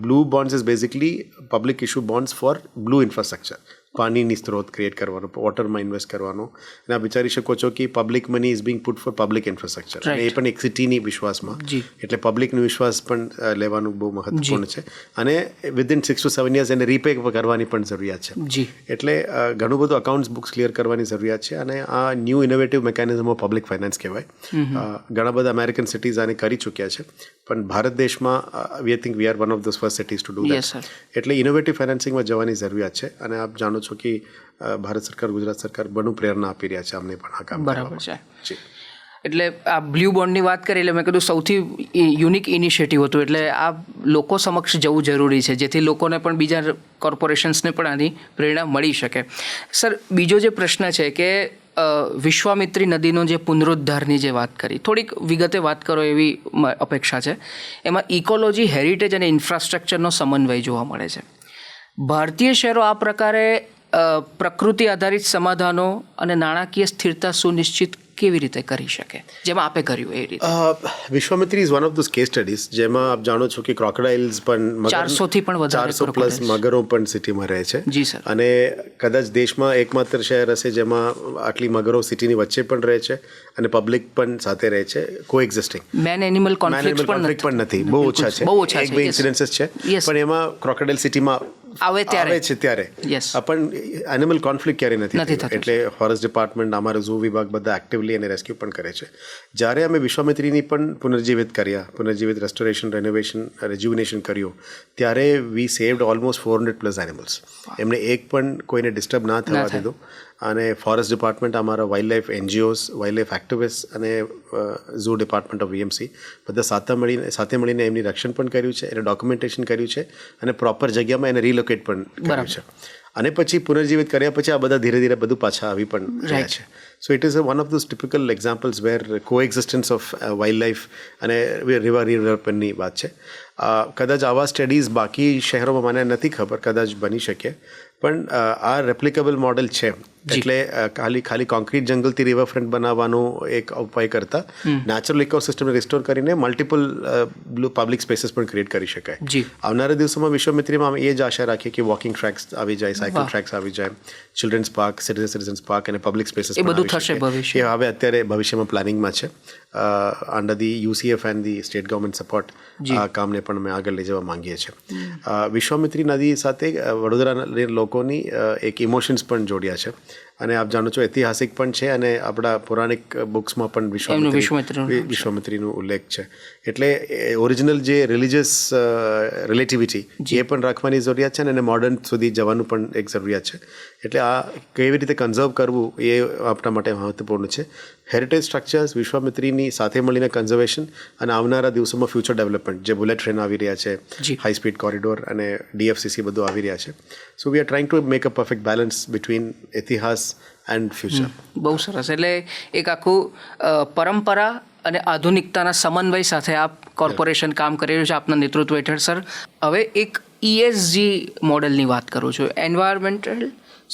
[SPEAKER 2] blue bonds is basically public issue bonds for blue infrastructure. પાણીની સ્ત્રોત ક્રિએટ કરવાનો, વોટરમાં ઇન્વેસ્ટ કરવાનો. અને આપ વિચારી શકો છો કે public money is being put for public infrastructure. એ પણ એક સિટીની વિશ્વાસમાં, એટલે પબ્લિકનો વિશ્વાસ પણ લેવાનું બહુ મહત્વપૂર્ણ છે. અને વિધિન 6 to 7 years એને રીપે કરવાની પણ જરૂરિયાત છે. એટલે ઘણું બધું અકાઉન્ટ્સ બુક્સ ક્લિયર કરવાની જરૂરિયાત છે. અને આ new innovative mechanism of public finance કહેવાય. ઘણા બધા અમેરિકન સિટીઝ આને કરી ચૂક્યા છે, પણ ભારત દેશમાં વી think we are one of the first cities to do that. એટલે ઇનોવેટિવ ફાઇનાન્સિંગમાં જવાની જરૂરિયાત છે. અને આપ જાણો છો કે ભારત સરકાર, ગુજરાત સરકાર બહુ પ્રેરણા આપી રહ્યા છે અમને પણ આ કામ.
[SPEAKER 1] બરાબર છે. એટલે આ બ્લુ બોન્ડની વાત કરી એટલે મેં કીધું સૌથી યુનિક ઇનિશિયેટિવ હતું. એટલે આ લોકો સમક્ષ જવું જરૂરી છે જેથી લોકોને પણ બીજા કોર્પોરેશન્સને પણ આની પ્રેરણા મળી શકે. સર, બીજો જે પ્રશ્ન છે કે વિશ્વામિત્રી નદીનો જે પુનરુદ્ધારની જે વાત કરી, થોડીક વિગતે વાત કરો એવી અપેક્ષા છે. એમાં ઇકોલોજી, હેરિટેજ અને ઇન્ફ્રાસ્ટ્રક્ચરનો સમન્વય જોવા મળે છે. ભારતીય શહેરો આ પ્રકારે પ્રકૃતિ આધારિત સમાધાનો અને નાણાકીય સ્થિરતા સુનિશ્ચિત કેવી રીતે કરી શકે, જેમાં આપે કર્યું એ રીતે?
[SPEAKER 2] Vishwamitri is one of those case studies જેમાં આપ જાણો છો કે ક્રોકોડાઇલ્સ પણ
[SPEAKER 1] 400થી પણ વધારે
[SPEAKER 2] 400 પ્લસ મગરો પણ સિટીમાં રહે છે.
[SPEAKER 1] જી સર.
[SPEAKER 2] અને કદાચ દેશમાં એકમાત્ર શહેર હશે જેમાં આટલી મગરો સિટીની વચ્ચે પણ રહે છે અને પબ્લિક પણ સાથે રહે છે, કોએક્ઝિસ્ટિંગ.
[SPEAKER 1] મેન એનિમલ કોન્ફ્લિક્ટ પણ
[SPEAKER 2] નથી, બહુ ઓછા છે. એક બે ઇન્સિડન્સીસ છે, પણ એમાં ક્રોકોડાઇલ સિટીમાં આવે છે ત્યારે પણ એનિમલ કોન્ફ્લિક્ટ ક્યારે નથી થતું. એટલે ફોરેસ્ટ ડિપાર્ટમેન્ટ, અમારા ઝૂ વિભાગ બધા એક્ટિવલી અને રેસ્ક્યુ પણ કરે છે. જ્યારે અમે વિશ્વામિત્રીની પણ પુનર્જીવિત રેસ્ટોરેશન, રેનોવેશન, રેજ્યુનેશન કર્યું, ત્યારે વી સેવ્ડ ઓલમોસ્ટ 400 પ્લસ એનિમલ્સ. એમને એક પણ કોઈને ડિસ્ટર્બ ના થવા દીધું. અને ફોરેસ્ટ ડિપાર્ટમેન્ટ, અમારા wild life NGOs, wild life activist અને ઝૂ ડિપાર્ટમેન્ટ ઓફ વીએમસી બધા સાથે મળીને એમની રક્ષણ પણ કર્યું છે, એને ડોક્યુમેન્ટેશન કર્યું છે અને પ્રોપર જગ્યામાં એને રીલોકેટ પણ કર્યું છે. અને પછી પુનર્જીવિત કર્યા પછી આ બધા ધીરે ધીરે બધું પાછા આવી પણ રહ્યા છે. So it is one of those typical examples where coexistence of wildlife અને રિવર ડેવલપમેન્ટની વાત છે. કદાચ આવા સ્ટડીઝ બાકી શહેરોમાં મને નથી ખબર, કદાચ બની શકે, પણ આ રેપ્લિકેબલ મોડેલ છે. એટલે ખાલી કોન્ક્રીટ જંગલથી રિવરફ્રન્ટ બનાવવાનો એક ઉપાય કરતા નેચરલ ઇકોસિસ્ટમને રિસ્ટોર કરીને મલ્ટિપલ પબ્લિક સ્પેસીસ પણ ક્રિએટ કરી શકાય. આવનારા દિવસોમાં વિશ્વામિત્રીમાં અમે એ જ આશા રાખીએ કે વોકિંગ ટ્રેક્સ આવી જાય, સાયકલ ટ્રેક્સ આવી જાય, ચિલ્ડ્રન્સ પાર્ક, સિટીઝન્સ પાર્ક અને પબ્લિક સ્પેસીસ
[SPEAKER 1] એ બધું થશે ભવિષ્ય.
[SPEAKER 2] એ હવે અત્યારે ભવિષ્યમાં પ્લાનિંગમાં છે. Under the UCF and the state government support આ કામને પણ અમે આગળ લઈ જવા માંગીએ છીએ. વિશ્વામિત્રી નદી સાથે વડોદરા લોકોની એક ઇમોશન્સ પણ જોડ્યા છે. અને આપ જાણો છો ઐતિહાસિક પણ છે અને આપણા પૌરાણિક બુક્સમાં પણ વિશ્વામિત્રીનો ઉલ્લેખ છે. એટલે ઓરિજિનલ જે રિલિજિયસ રિલેટિવિટી એ પણ રાખવાની જરૂરિયાત છે અને એને મોડર્ન સુધી જવાનું પણ એક જરૂરિયાત છે. એટલે આ કેવી રીતે કન્ઝર્વ કરવું એ આપણા માટે મહત્વપૂર્ણ છે. હેરિટેજ સ્ટ્રક્ચર્સ, વિશ્વામિત્રીની સાથે મળીને કન્ઝર્વેશન અને આવનારા દિવસોમાં ફ્યુચર ડેવલપમેન્ટ, જે બુલેટ ટ્રેન આવી રહ્યા છે, હાઈ સ્પીડ કોરિડોર અને ડીએફસીસી બધું આવી રહ્યા છે. So we are trying to make a perfect balance between ઇતિહાસ એન્ડ ફ્યુચર.
[SPEAKER 1] બહુ સરસ. એટલે એક આખું પરંપરા અને આધુનિકતાના સમન્વય સાથે આ કોર્પોરેશન કામ કરી રહ્યું છે આપના નેતૃત્વ હેઠળ. સર, હવે એક ESG મોડેલની વાત કરું છું, એન્વાયરમેન્ટલ,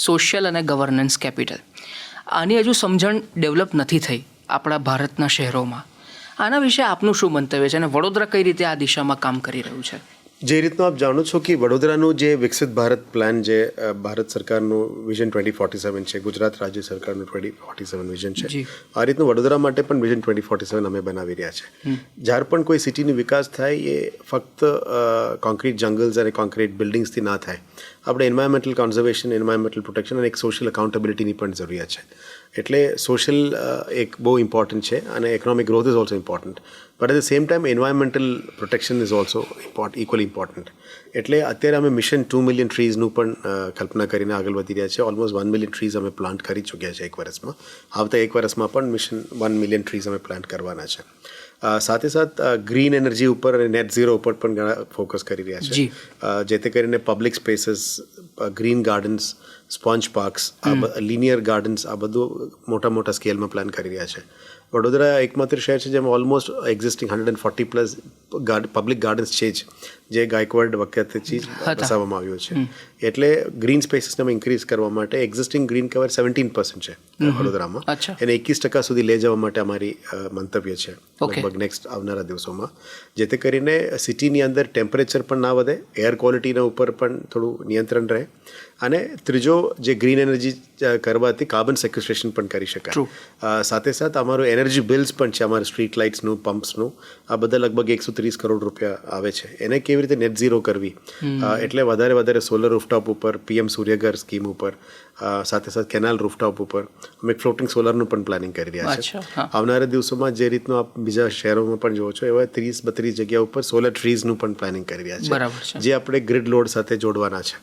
[SPEAKER 1] સોશિયલ અને ગવર્નન્સ કેપિટલ. આની હજુ સમજણ ડેવલપ નથી થઈ આપણા ભારતના શહેરોમાં. આના વિશે આપનું શું મંતવ્ય છે અને વડોદરા કઈ રીતે આ દિશામાં કામ કરી રહ્યું છે?
[SPEAKER 2] જે રીતનું આપ જાણો છો કે વડોદરાનું જે વિકસિત ભારત પ્લાન, જે ભારત સરકારનું વિઝન 2047 છે, ગુજરાત રાજ્ય સરકારનું 2047 વિઝન છે, આ રીતનું વડોદરા માટે પણ વિઝન 2047 અમે બનાવી રહ્યા છે. જ્યારે પણ કોઈ સિટીનો વિકાસ થાય એ ફક્ત કોન્ક્રીટ જંગલ્સ અને કોન્ક્રીટ બિલ્ડિંગ્સથી ના થાય. આપણે એન્વાયરમેન્ટલ કન્ઝર્વેશન, એન્વાયરમેન્ટલ પ્રોટેક્શન અને એક સોશિયલ અકાઉન્ટેબિલિટીની પણ જરૂરિયાત છે. એટલે સોશિયલ એક બહુ ઇમ્પોર્ટન્ટ છે અને economic growth is also important. But at the same time environmental protection is also equally important. એટલે અત્યારે અમે મિશન 2 મિલિયન ટ્રીઝનું પણ કલ્પના કરીને આગળ વધી રહ્યા છે. ઓલમોસ્ટ 1 મિલિયન ટ્રીઝ અમે પ્લાન્ટ કરી ચૂક્યા છે એક વર્ષમાં. આવતા એક વર્ષમાં પણ મિશન 1 મિલિયન ટ્રીઝ અમે પ્લાન્ટ કરવાના છે. સાથે સાથ ગ્રીન એનર્જી ઉપર અને નેટ ઝીરો ઉપર પણ ઘણા ફોકસ કરી રહ્યા છે, જેથી કરીને public spaces, green gardens, sponge parks, linear gardens, આ બધું મોટા મોટા સ્કેલમાં પ્લાન કરી રહ્યા છે. વડોદરા એકમાત્ર શહેર છે જેમાં almost existing 140 plus public gardens છે જ, જે ગાયકવાડ વખતથી વસાવવામાં આવ્યું છે. એટલે ગ્રીન સ્પેસીસને અમે ઇન્ક્રીઝ કરવા માટે એક્ઝિસ્ટિંગ ગ્રીન કવર 17% છે વડોદરામાં, એને 21% સુધી લઈ જવા માટે અમારી મંતવ્ય છે લગભગ નેક્સ્ટ આવનારા દિવસોમાં, જેથી કરીને સિટીની અંદર ટેમ્પરેચર પણ ના વધે, એર ક્વોલિટીના ઉપર પણ થોડું નિયંત્રણ રહે, અને ત્રીજો જે ગ્રીન એનર્જી કરવાથી કાર્બન સેક્વેસ્ટ્રેશન પણ કરી શકાય. સાથે સાથે અમારું એનર્જી બિલ્સ પણ છે, અમારું સ્ટ્રીટ લાઇટ્સનું, પમ્પ્સનું, આ બધા લગભગ 130 કરોડ રૂપિયા આવે છે. એને કેવી રીતે નેટ ઝીરો કરવી, એટલે વધારે સોલર રૂફટોપ ઉપર, પીએમ સૂર્યઘર સ્કીમ ઉપર, સાથે સાથે કેનાલ રૂફટોપ ઉપર અમે એક ફ્લોટિંગ સોલરનું પણ પ્લાનિંગ કરી રહ્યા છે. આવનારા દિવસોમાં જે રીતનું આપ બીજા શહેરોમાં પણ જોવો છો એવા 30-32 જગ્યા ઉપર સોલર ટ્રીઝનું પણ પ્લાનિંગ કરી રહ્યા છે, જે આપણે ગ્રીડ લોડ સાથે જોડવાના છે,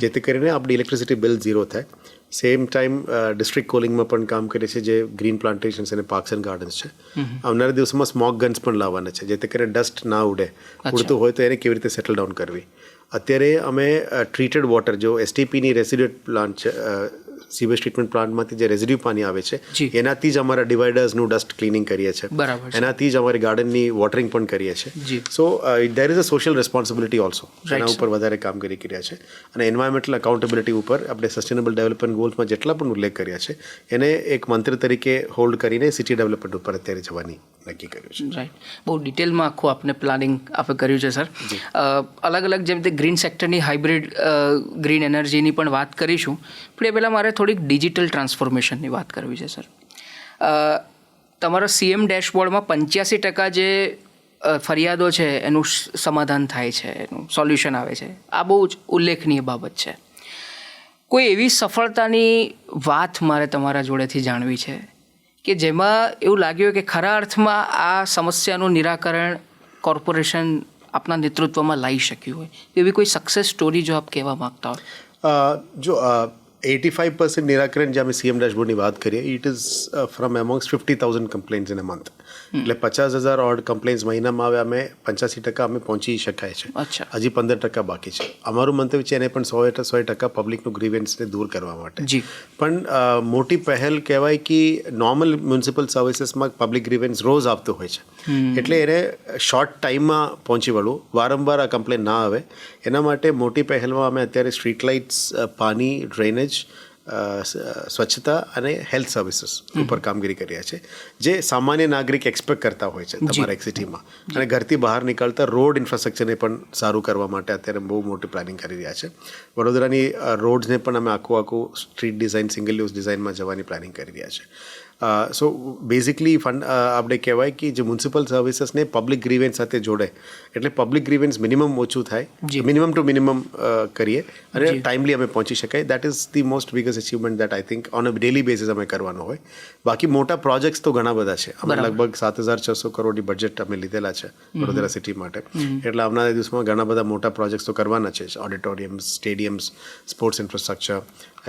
[SPEAKER 2] જેથી કરીને આપણી ઇલેક્ટ્રિસિટી બિલ ઝીરો થાય. સેમ ટાઈમ ડિસ્ટ્રિક્ટ કોલિંગમાં પણ કામ કરે છે, જે ગ્રીન પ્લાન્ટેશન્સ અને પાર્ક્સ એન્ડ ગાર્ડન્સ છે. આવનારા દિવસોમાં સ્મોક ગન્સ પણ લાવવાના છે, જેથી કરીને ડસ્ટ ના ઉડે, ઉડતું હોય તો એને કેવી રીતે સેટલ ડાઉન કરવી. અત્યારે અમે ટ્રીટેડ વોટર, જો એસટીપીની રેસિડ્યુટ પ્લાન્ટ છે, સીવેજ ટ્રીટમેન્ટ પ્લાન્ટમાંથી જે રેઝિડ્યુ પાણી આવે છે, એનાથી જ અમારા ડિવાઈડર્સનું ડસ્ટ ક્લિનિંગ કરીએ છીએ, એનાથી જ અમારી ગાર્ડનની વોટરિંગ પણ કરીએ છીએ. So there is a social responsibility also, એના ઉપર વધારે કામગીરી કર્યા છે. અને એન્વાયરમેન્ટલ અકાઉન્ટેબિલિટી ઉપર આપણે સસ્ટેનેબલ ડેવલપમેન્ટ ગોલ્સમાં જેટલા પણ ઉલ્લેખ કર્યા છે, એને એક મંત્ર તરીકે હોલ્ડ કરીને સિટી ડેવલપમેન્ટ ઉપર અત્યારે જવાની નક્કી કર્યું છે.
[SPEAKER 1] રાઈટ, બહુ ડિટેલમાં આખું આપને પ્લાનિંગ આપણે કર્યું છે સર. અલગ અલગ જેમ રીતે ગ્રીન સેક્ટરની હાઇબ્રિડ ગ્રીન એનર્જીની પણ વાત કરીશું, પણ એ પહેલાં મારે થોડીક ડિજિટલ ટ્રાન્સફોર્મેશનની વાત કરવી છે સર. તમારા સીએમ ડેશબોર્ડમાં 85% જે ફરિયાદો છે એનું સમાધાન થાય છે, એનું સોલ્યુશન આવે છે, આ બહુ જ ઉલ્લેખનીય બાબત છે. કોઈ એવી સફળતાની વાત મારે તમારા જોડેથી જાણવી છે કે જેમાં એવું લાગ્યું કે ખરા અર્થમાં આ સમસ્યાનું નિરાકરણ કોર્પોરેશન આપના નેતૃત્વમાં લાવી શક્યું હોય, એવી કોઈ સક્સેસ સ્ટોરી જો આપ કહેવા માગતા હોય?
[SPEAKER 2] જો 85% નિરાકરણ જે અમે સીએમ ડેશબોર્ડની વાત કરીએ, it is from amongst 50,000 complaints in a month. એટલે 50,000 ઓડ કમ્પ્લેન્ટ્સ મહિનામાં આવે, અમે 85% અમે પહોંચી શકાય છે, હજી 15% બાકી છે. અમારું મંતવ્ય છે એને પણ 100% પબ્લિકનું ગ્રીવન્સને દૂર કરવા માટે. પણ મોટી પહેલ કહેવાય કે નોર્મલ મ્યુનિસિપલ સર્વિસીસમાં પબ્લિક ગ્રીવન્સ રોજ આવતું હોય છે, એટલે એને શોર્ટ ટાઈમમાં પહોંચી વળવું, વારંવાર આ કમ્પ્લેન ના આવે, એના માટે મોટી પહેલમાં અમે અત્યારે સ્ટ્રીટ લાઇટ્સ, પાણી, ડ્રેનેજ, સ્વચ્છતા અને હેલ્થ સર્વિસીસ ઉપર કામગીરી કરી રહ્યા છે, જે સામાન્ય નાગરિક એક્સપેક્ટ કરતા હોય છે તમારા એક સિટીમાં. અને ઘરથી બહાર નીકળતા રોડ ઇન્ફ્રાસ્ટ્રક્ચરને પણ સારું કરવા માટે અત્યારે બહુ મોટી પ્લાનિંગ કરી રહ્યા છે. વડોદરાની રોડ્સને પણ અમે આખું સ્ટ્રીટ ડિઝાઇન, સિંગલ યુઝ ડિઝાઇનમાં જવાની પ્લાનિંગ કરી રહ્યા છે. સો બેઝિકલી આપણે કહેવાય કે જે મ્યુનિસિપલ સર્વિસીસને પબ્લિક ગ્રીવન્સ સાથે જોડે, એટલે પબ્લિક ગ્રીવન્સ મિનિમમ ઓછું થાય, મિનિમમ ટુ મિનિમમ કરીએ અને ટાઈમલી અમે પહોંચી શકાય. That is the most biggest achievement that I think on a daily basis અમે કરવાનો હોય. બાકી મોટા પ્રોજેક્ટ્સ તો ઘણા બધા છે. અમે લગભગ 7,600 કરોડની બજેટ અમે લીધેલા છે વડોદરા સિટી માટે, એટલે આવનારા દિવસમાં ઘણા બધા મોટા પ્રોજેક્ટ્સ તો કરવાના છે. ઓડિટોરિયમ્સ, સ્ટેડિયમ્સ, સ્પોર્ટ્સ ઇન્ફ્રાસ્ટ્રક્ચર,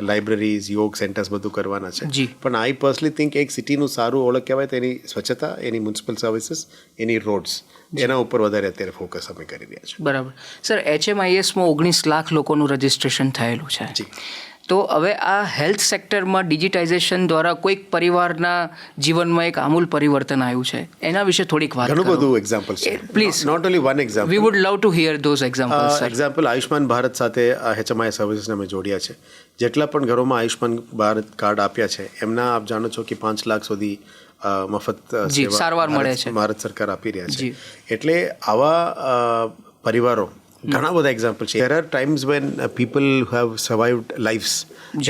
[SPEAKER 2] લાઇબ્રેરીઝ, યોગ સેન્ટર્સ બધું કરવાના છે. પણ આઈ પર્સનલી થિંક એક સિટીનું સારું ઓળખ કહેવાય તો એની સ્વચ્છતા, એની મ્યુનિસિપલ સર્વિસીસ, એની રોડ્સ, એના ઉપર વધારે અત્યારે ફોકસ અમે કરી રહ્યા છીએ.
[SPEAKER 1] બરાબર સર. HMISમાં 19 લાખ લોકોનું રજિસ્ટ્રેશન થયેલું છે. તો હવે આ હેલ્થ સેક્ટરમાં ડિજિટાઇઝેશન દ્વારા કોઈક પરિવારના જીવનમાં એક આમૂલ પરિવર્તન આવ્યું છે, એના વિશે થોડીક વાત.
[SPEAKER 2] ઘણું બધું એક્ઝામ્પલ છે,
[SPEAKER 1] please.
[SPEAKER 2] Not only one example.
[SPEAKER 1] We would love to hear those examples.
[SPEAKER 2] Example Ayushman Bharat સાથે HMI સર્વિસીસને અમે જોડ્યા છે. જેટલા પણ ઘરોમાં આયુષ્માન ભારત કાર્ડ આપ્યા છે, એમના આપ જાણો છો કે 5 લાખ સુધી મફત
[SPEAKER 1] સારવાર મળે છે,
[SPEAKER 2] ભારત સરકાર આપી રહ્યા છે. એટલે આવા પરિવારો ઘણા બધા એક્ઝામ્પલ છે. There are times when people have survived lives,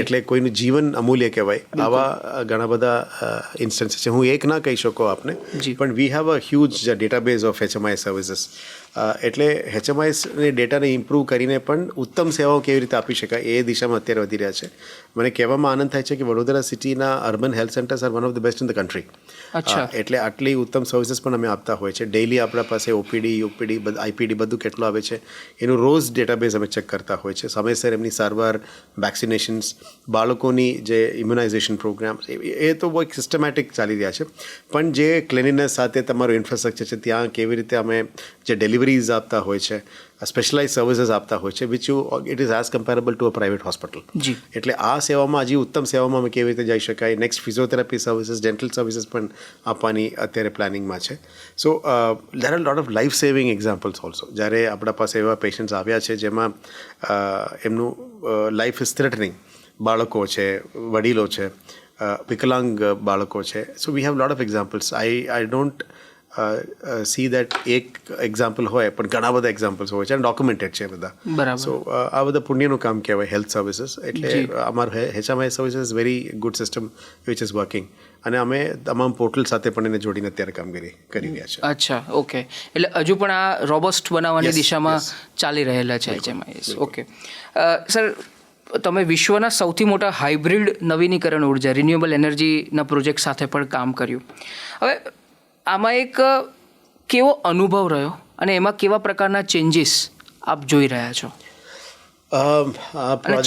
[SPEAKER 2] એટલે કોઈનું જીવન અમૂલ્ય કહેવાય. આવા ઘણા બધા ઇન્સ્ટન્સીસ છે. હું એક ના કહી શકો આપને, પણ we have a huge database of HMI services. એટલે HMIને ડેટાને ઇમ્પ્રૂવ કરીને પણ ઉત્તમ સેવાઓ કેવી રીતે આપી શકાય એ દિશામાં અત્યારે વધી રહ્યા છે. મને કહેવામાં આનંદ થાય છે કે વડોદરા સિટીના urban health centres are one of the best in the country. એટલે આટલી ઉત્તમ સર્વિસીસ પણ અમે આપતા હોય છે. ડેઇલી આપણા પાસે OPD, UPD, IPD બધું કેટલું આવે છે, એનું રોજ ડેટાબેઝ અમે ચેક કરતા હોય છે. સમયસર એમની સારવાર, વેક્સિનેશન્સ, બાળકોની જે ઇમ્યુનાઇઝેશન પ્રોગ્રામ, એ તો બહુ એક સિસ્ટમેટિક ચાલી રહ્યા છે. પણ જે ક્લિનિનેસ સાથે તમારું ઇન્ફ્રાસ્ટ્રક્ચર છે, ત્યાં કેવી રીતે અમે જે ડિલિવરીઝ આપતા હોય છે, સ્પેશિયલાઇઝ સર્વિસીસ આપતા હોય છે, which it is as comparable to a private hospital. એટલે આ સેવામાં, હજી ઉત્તમ સેવામાં અમે કેવી રીતે જઈ શકાય. Next physiotherapy services, dental services પણ આપવાની અત્યારે પ્લાનિંગમાં છે. So there are lot of life saving examples also. જ્યારે આપણા પાસે એવા પેશન્ટ્સ આવ્યા છે જેમાં એમનું લાઈફ ઇઝ થ્રેટનિંગ, બાળકો છે, વડીલો છે, વિકલાંગ બાળકો છે. So we have lot of examples. I don't see that એક એક્ઝામ્પલ હોય, પણ ઘણા બધા એક્ઝામ્પલ્સ હોય છે અને ડોક્યુમેન્ટેડ છે બધા.
[SPEAKER 1] બરાબર.
[SPEAKER 2] સો આ બધા પુણ્યનું કામ કહેવાય હેલ્થ સર્વિસીસ. એટલે અમારું HMI services is very good system which is working. અને અમે તમામ પોર્ટલ સાથે પણ એને જોડીને અત્યારે કામગીરી કરી રહ્યા છે.
[SPEAKER 1] અચ્છા, ઓકે. એટલે હજુ પણ આ રોબસ્ટ બનાવવાની દિશામાં ચાલી રહેલા છે HMIs. ઓકે સર, તમે વિશ્વના સૌથી મોટા હાઇબ્રિડ નવીનીકરણ ઉર્જા રિન્યુએબલ એનર્જીના પ્રોજેક્ટ સાથે પણ કામ કર્યું. હવે આમાં એક કેવો અનુભવ રહ્યો અને એમાં કેવા પ્રકારના ચેન્જીસ આપ જોઈ રહ્યા છો?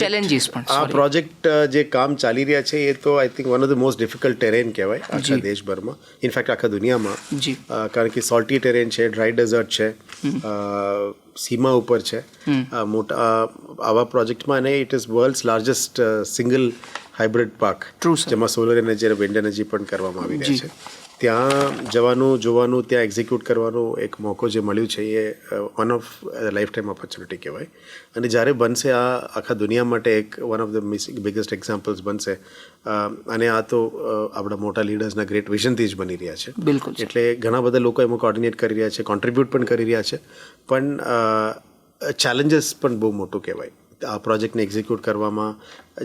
[SPEAKER 1] ચેલેન્જીસ પણ.
[SPEAKER 2] આ પ્રોજેક્ટ જે કામ ચાલી રહ્યા છે એ તો I think one of the most difficult terrain કહેવાય આખા દેશભરમાં, ઇનફેક્ટ આખા દુનિયામાં. કારણ કે સોલ્ટી ટેરેન છે, ડ્રાય ડેઝર્ટ છે, સીમા ઉપર છે મોટા આવા પ્રોજેક્ટમાં. અને it is world's largest single hybrid park, જેમાં સોલર એનર્જી અને વિન્ડ એનર્જી પણ કરવામાં આવી રહ્યા છે. ત્યાં જવાનું, જોવાનું, ત્યાં એક્ઝિક્યુટ કરવાનું એક મોકો જે મળ્યું છે એ one of lifetime opportunity કહેવાય. અને જ્યારે બનશે આ આખા દુનિયા માટે એક one of the biggest examples બનશે. અને આ તો આપણા મોટા લીડર્સના ગ્રેટ વિઝનથી જ બની રહ્યા છે.
[SPEAKER 1] બિલકુલ.
[SPEAKER 2] એટલે ઘણા બધા લોકો એમાં કોર્ડિનેટ કરી રહ્યા છે, કોન્ટ્રીબ્યુટ પણ કરી રહ્યા છે. પણ ચેલેન્જીસ પણ બહુ મોટું કહેવાય આ પ્રોજેક્ટને એક્ઝિક્યુટ કરવામાં.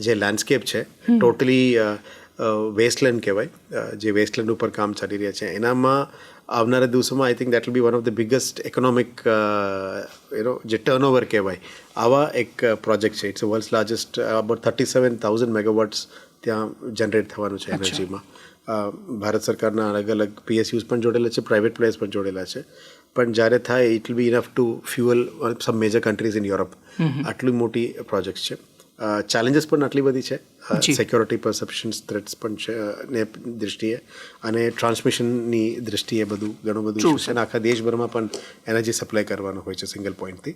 [SPEAKER 2] જે લેન્ડસ્કેપ છે ટોટલી વેસ્ટલેન્ડ કહેવાય, જે વેસ્ટલેન્ડ ઉપર કામ ચાલી રહ્યા છે, એનામાં આવનારા દિવસોમાં I think that will be one of the biggest economic જે ટર્નઓવર કહેવાય આવા એક પ્રોજેક્ટ છે. ઇટ્સ વર્લ્ડ્સ લાર્જેસ્ટ, અબાઉટ 37,000 મેગાવોટ્સ ત્યાં જનરેટ થવાનું છે એનર્જીમાં. ભારત સરકારના અલગ અલગ PSUs પણ જોડેલા છે, પ્રાઇવેટ પ્લેયર્સ પણ જોડેલા છે. પણ જ્યારે થાય it will be enough to fuel some major countries in Europe. આટલી મોટી પ્રોજેક્ટ છે. ચેલેન્જીસ પણ આટલી બધી છે, સિક્યોરિટી પરસેપ્શન્સ, થ્રેટ્સ પણ છે ને દૃષ્ટિએ, અને ટ્રાન્સમિશનની દૃષ્ટિએ બધું ઘણું બધું છે. અને આખા દેશભરમાં પણ એનર્જી સપ્લાય કરવાનો હોય છે સિંગલ પોઈન્ટથી.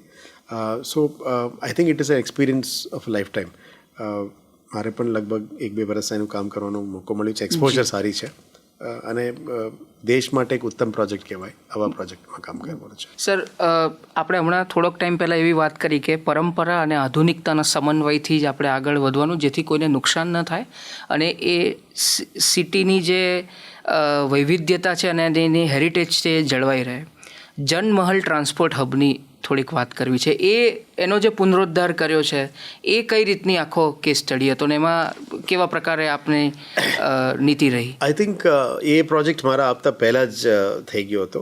[SPEAKER 2] So I think it is a experience of lifetime. મારે પણ લગભગ 1-2 વર્ષ એનું કામ કરવાનો મોકો મળ્યો છે. એક્સપોઝર સારી છે અને દેશ માટે એક ઉત્તમ પ્રોજેક્ટ કહેવાય આવા પ્રોજેક્ટમાં કામ કરવાનું છે.
[SPEAKER 1] સર, આપણે હમણાં થોડોક ટાઈમ પહેલાં એવી વાત કરી કે પરંપરા અને આધુનિકતાના સમન્વયથી જ આપણે આગળ વધવાનું, જેથી કોઈને નુકસાન ન થાય અને એ સિટીની જે વૈવિધ્યતા છે અને એની હેરિટેજ છે એ જળવાઈ રહે. જનમહલ ટ્રાન્સપોર્ટ હબની થોડીક વાત કરવી છે. એનો જે પુનરોદ્ધાર કર્યો છે એ કઈ રીતની આખો કેસ સ્ટડી હતો ને એમાં કેવા પ્રકારે આપની નીતિ રહી?
[SPEAKER 2] આઈ થિંક એ પ્રોજેક્ટ મારા આપતા પહેલાં જ થઈ ગયો હતો.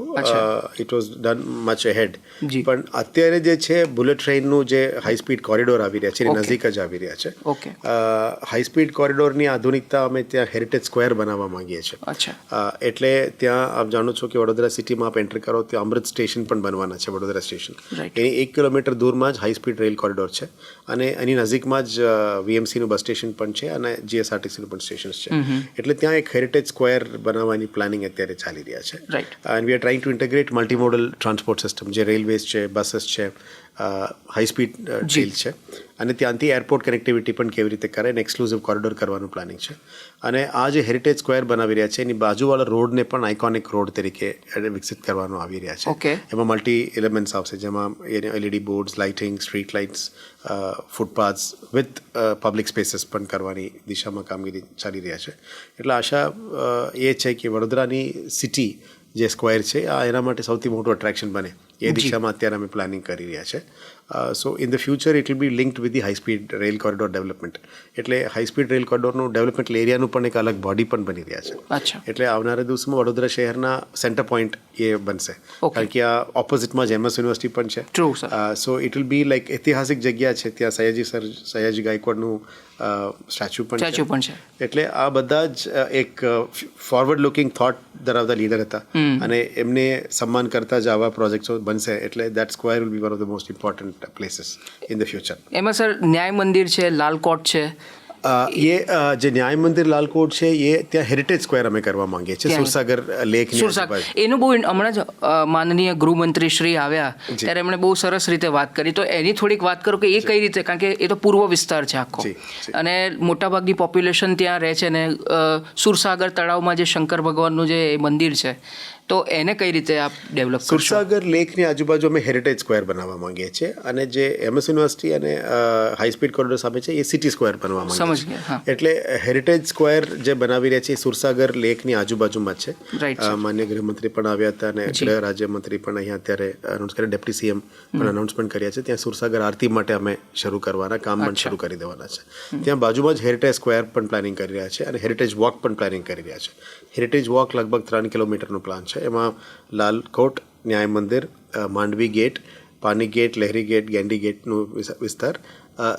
[SPEAKER 2] It was done much ahead. પણ અત્યારે જે છે બુલેટ ટ્રેનનું જે હાઈ સ્પીડ કોરિડોર આવી રહ્યા છે એની નજીક જ આવી રહ્યા છે.
[SPEAKER 1] ઓકે.
[SPEAKER 2] હાઈ સ્પીડ કોરિડોરની આધુનિકતા અમે ત્યાં હેરિટેજ સ્ક્વેર બનાવવા માંગીએ છીએ. એટલે ત્યાં આપ જાણો છો કે વડોદરા સિટીમાં આપ એન્ટર કરો ત્યાં અમૃત સ્ટેશન પણ બનવાના છે, વડોદરા સ્ટેશન. એની 1 કિલોમીટર દૂરમાં જ હાઈ સ્પીડ રેલ કોરિડોર છે અને એની નજીકમાં જ VMCનું બસ સ્ટેશન પણ છે અને GSRTCનું પણ સ્ટેશન છે. એટલે ત્યાં એક હેરિટેજ સ્ક્વેર બનાવવાની પ્લાનિંગ અત્યારે ચાલી રહ્યા છે. And we are trying two integrate multimodal transport system, જે રેલવેઝ છે, બસીસ છે, હાઈ સ્પીડ રેલ છે, અને ત્યાંથી એરપોર્ટ કનેક્ટિવિટી પણ કેવી રીતે કરે અને એક્સક્લુઝિવ કોરિડોર કરવાનું પ્લાનિંગ છે. અને આ જે હેરિટેજ સ્ક્વેર બનાવી રહ્યા છે એની બાજુવાળા રોડને પણ આઇકોનિક રોડ તરીકે વિકસિત કરવાનો આવી રહ્યા છે. એમાં મલ્ટી એલિમેન્ટ્સ આવશે, જેમાં LED boards, lighting, street lights, footpaths with public spaces પણ કરવાની દિશામાં કામગીરી ચાલી રહ્યા છે. એટલે આશા એ છે કે વડોદરાની સિટી જે સ્ક્વેર છે આ એના માટે સૌથી મોટું અટ્રેક્શન બને એ દિશામાં અત્યારે અમે પ્લાનિંગ કરી રહ્યા છે. સો in the future it will B linked with the high speed rail corridor development. એટલે હાઈ સ્પીડ રેલ કોરિડોરનું ડેવલપમેન્ટ એરિયાનું પણ એક અલગ બોડી પણ બની રહ્યા છે. એટલે આવનારા દિવસોમાં વડોદરા શહેરના સેન્ટર પોઈન્ટ એ બનશે, કારણ કે આ ઓપોઝિટમાં જ MS યુનિવર્સિટી પણ છે. So it will B like ઐતિહાસિક જગ્યા છે. ત્યાં સયાજી ગાયકવાડનું સ્ટેચ્યુ પણ છે. એટલે આ બધા જ એક ફોરવર્ડ લુકિંગ થોટ ધરાવતા લીડર હતા અને એમને સન્માન કરતા જ આવા પ્રોજેક્ટ્સો બનશે એટલે that square will be one of the most important places in the future.
[SPEAKER 1] એમાં સર ન્યાય મંદિર છે, લાલ કોટ છે,
[SPEAKER 2] એ જે ન્યાય મંદિર લાલકોટ છે એ ત્યાં હેરિટેજ સ્ક્વેર અમે કરવા માંગીએ છીએ સુરસાગર લેક.
[SPEAKER 1] સુરસાગર એનું બહુ હમણાં જ માનનીય ગૃહમંત્રી શ્રી આવ્યા ત્યારે એમણે બહુ સરસ રીતે વાત કરી, તો એની થોડીક વાત કરો કે એ કઈ રીતે, કારણ કે એ તો પૂર્વ વિસ્તાર છે આખો અને મોટાભાગની પોપ્યુલેશન ત્યાં રહે છે ને સુરસાગર તળાવમાં જે શંકર ભગવાનનું જે મંદિર છે તો એને કઈ રીતે આપ ડેવલપ કરશો?
[SPEAKER 2] સુરસાગર લેકની આજુબાજુ અમે હેરિટેજ સ્ક્વેર બનાવવા માંગીએ છીએ અને જે MS યુનિવર્સિટી અને હાઈ સ્પીડ કોરિડોર સામે છે એ સિટી સ્ક્વેર બનવા માંગીએ છીએ. એટલે હેરિટેજ સ્ક્વેર જે બનાવી રહ્યા છે એ સુરસાગર લેકની આજુબાજુમાં જ છે. માન્ય ગૃહમંત્રી પણ આવ્યા હતા અને ગૃહ રાજ્યમંત્રી પણ અહીંયા અત્યારે અનાઉન્સ કર્યા, ડેપ્યુટી CM પણ અનાઉન્સમેન્ટ કર્યા છે. ત્યાં સુરસાગર આરતી માટે અમે શરૂ કરવાના કામ પણ શરૂ કરી દેવાના છે. ત્યાં બાજુમાં જ હેરિટેજ સ્ક્વેર પણ પ્લાનિંગ કરી રહ્યા છે અને હેરિટેજ વોક પણ પ્લાનિંગ કરી રહ્યા છે. હેરિટેજ વોક લગભગ 3 કિલોમીટરનો પ્લાન છે. એમાં લાલકોટ, ન્યાય મંદિર, માંડવી ગેટ, પાની ગેટ, લહેરી ગેટ, ગેંડી ગેટનું વિસ્તાર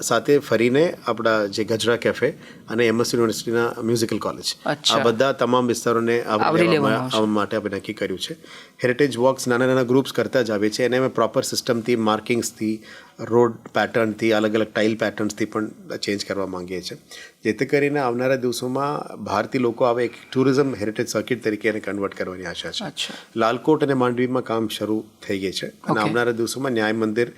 [SPEAKER 2] સાથે ફરીને આપણા જે ગજરા કેફે અને MS યુનિવર્સિટીના મ્યુઝિકલ કોલેજ, આ બધા તમામ વિસ્તારોને આવરી લેવા માટે આપણે નક્કી કર્યું છે. હેરિટેજ વોક્સ નાના નાના ગ્રુપ્સ કરતા જ આવે છે અને અમે પ્રોપર સિસ્ટમથી, માર્કિંગ્સથી, રોડ પેટર્નથી, અલગ અલગ ટાઇલ પેટર્ન્સથી પણ ચેન્જ કરવા માંગીએ છીએ, જેથી કરીને આવનારા દિવસોમાં બહારથી લોકો આવે એક ટુરિઝમ હેરિટેજ સર્કિટ તરીકે એને કન્વર્ટ કરવાની આશા છે. લાલકોટ અને માંડવીમાં કામ શરૂ થઈ ગઈ છે અને આવનારા દિવસોમાં ન્યાય મંદિર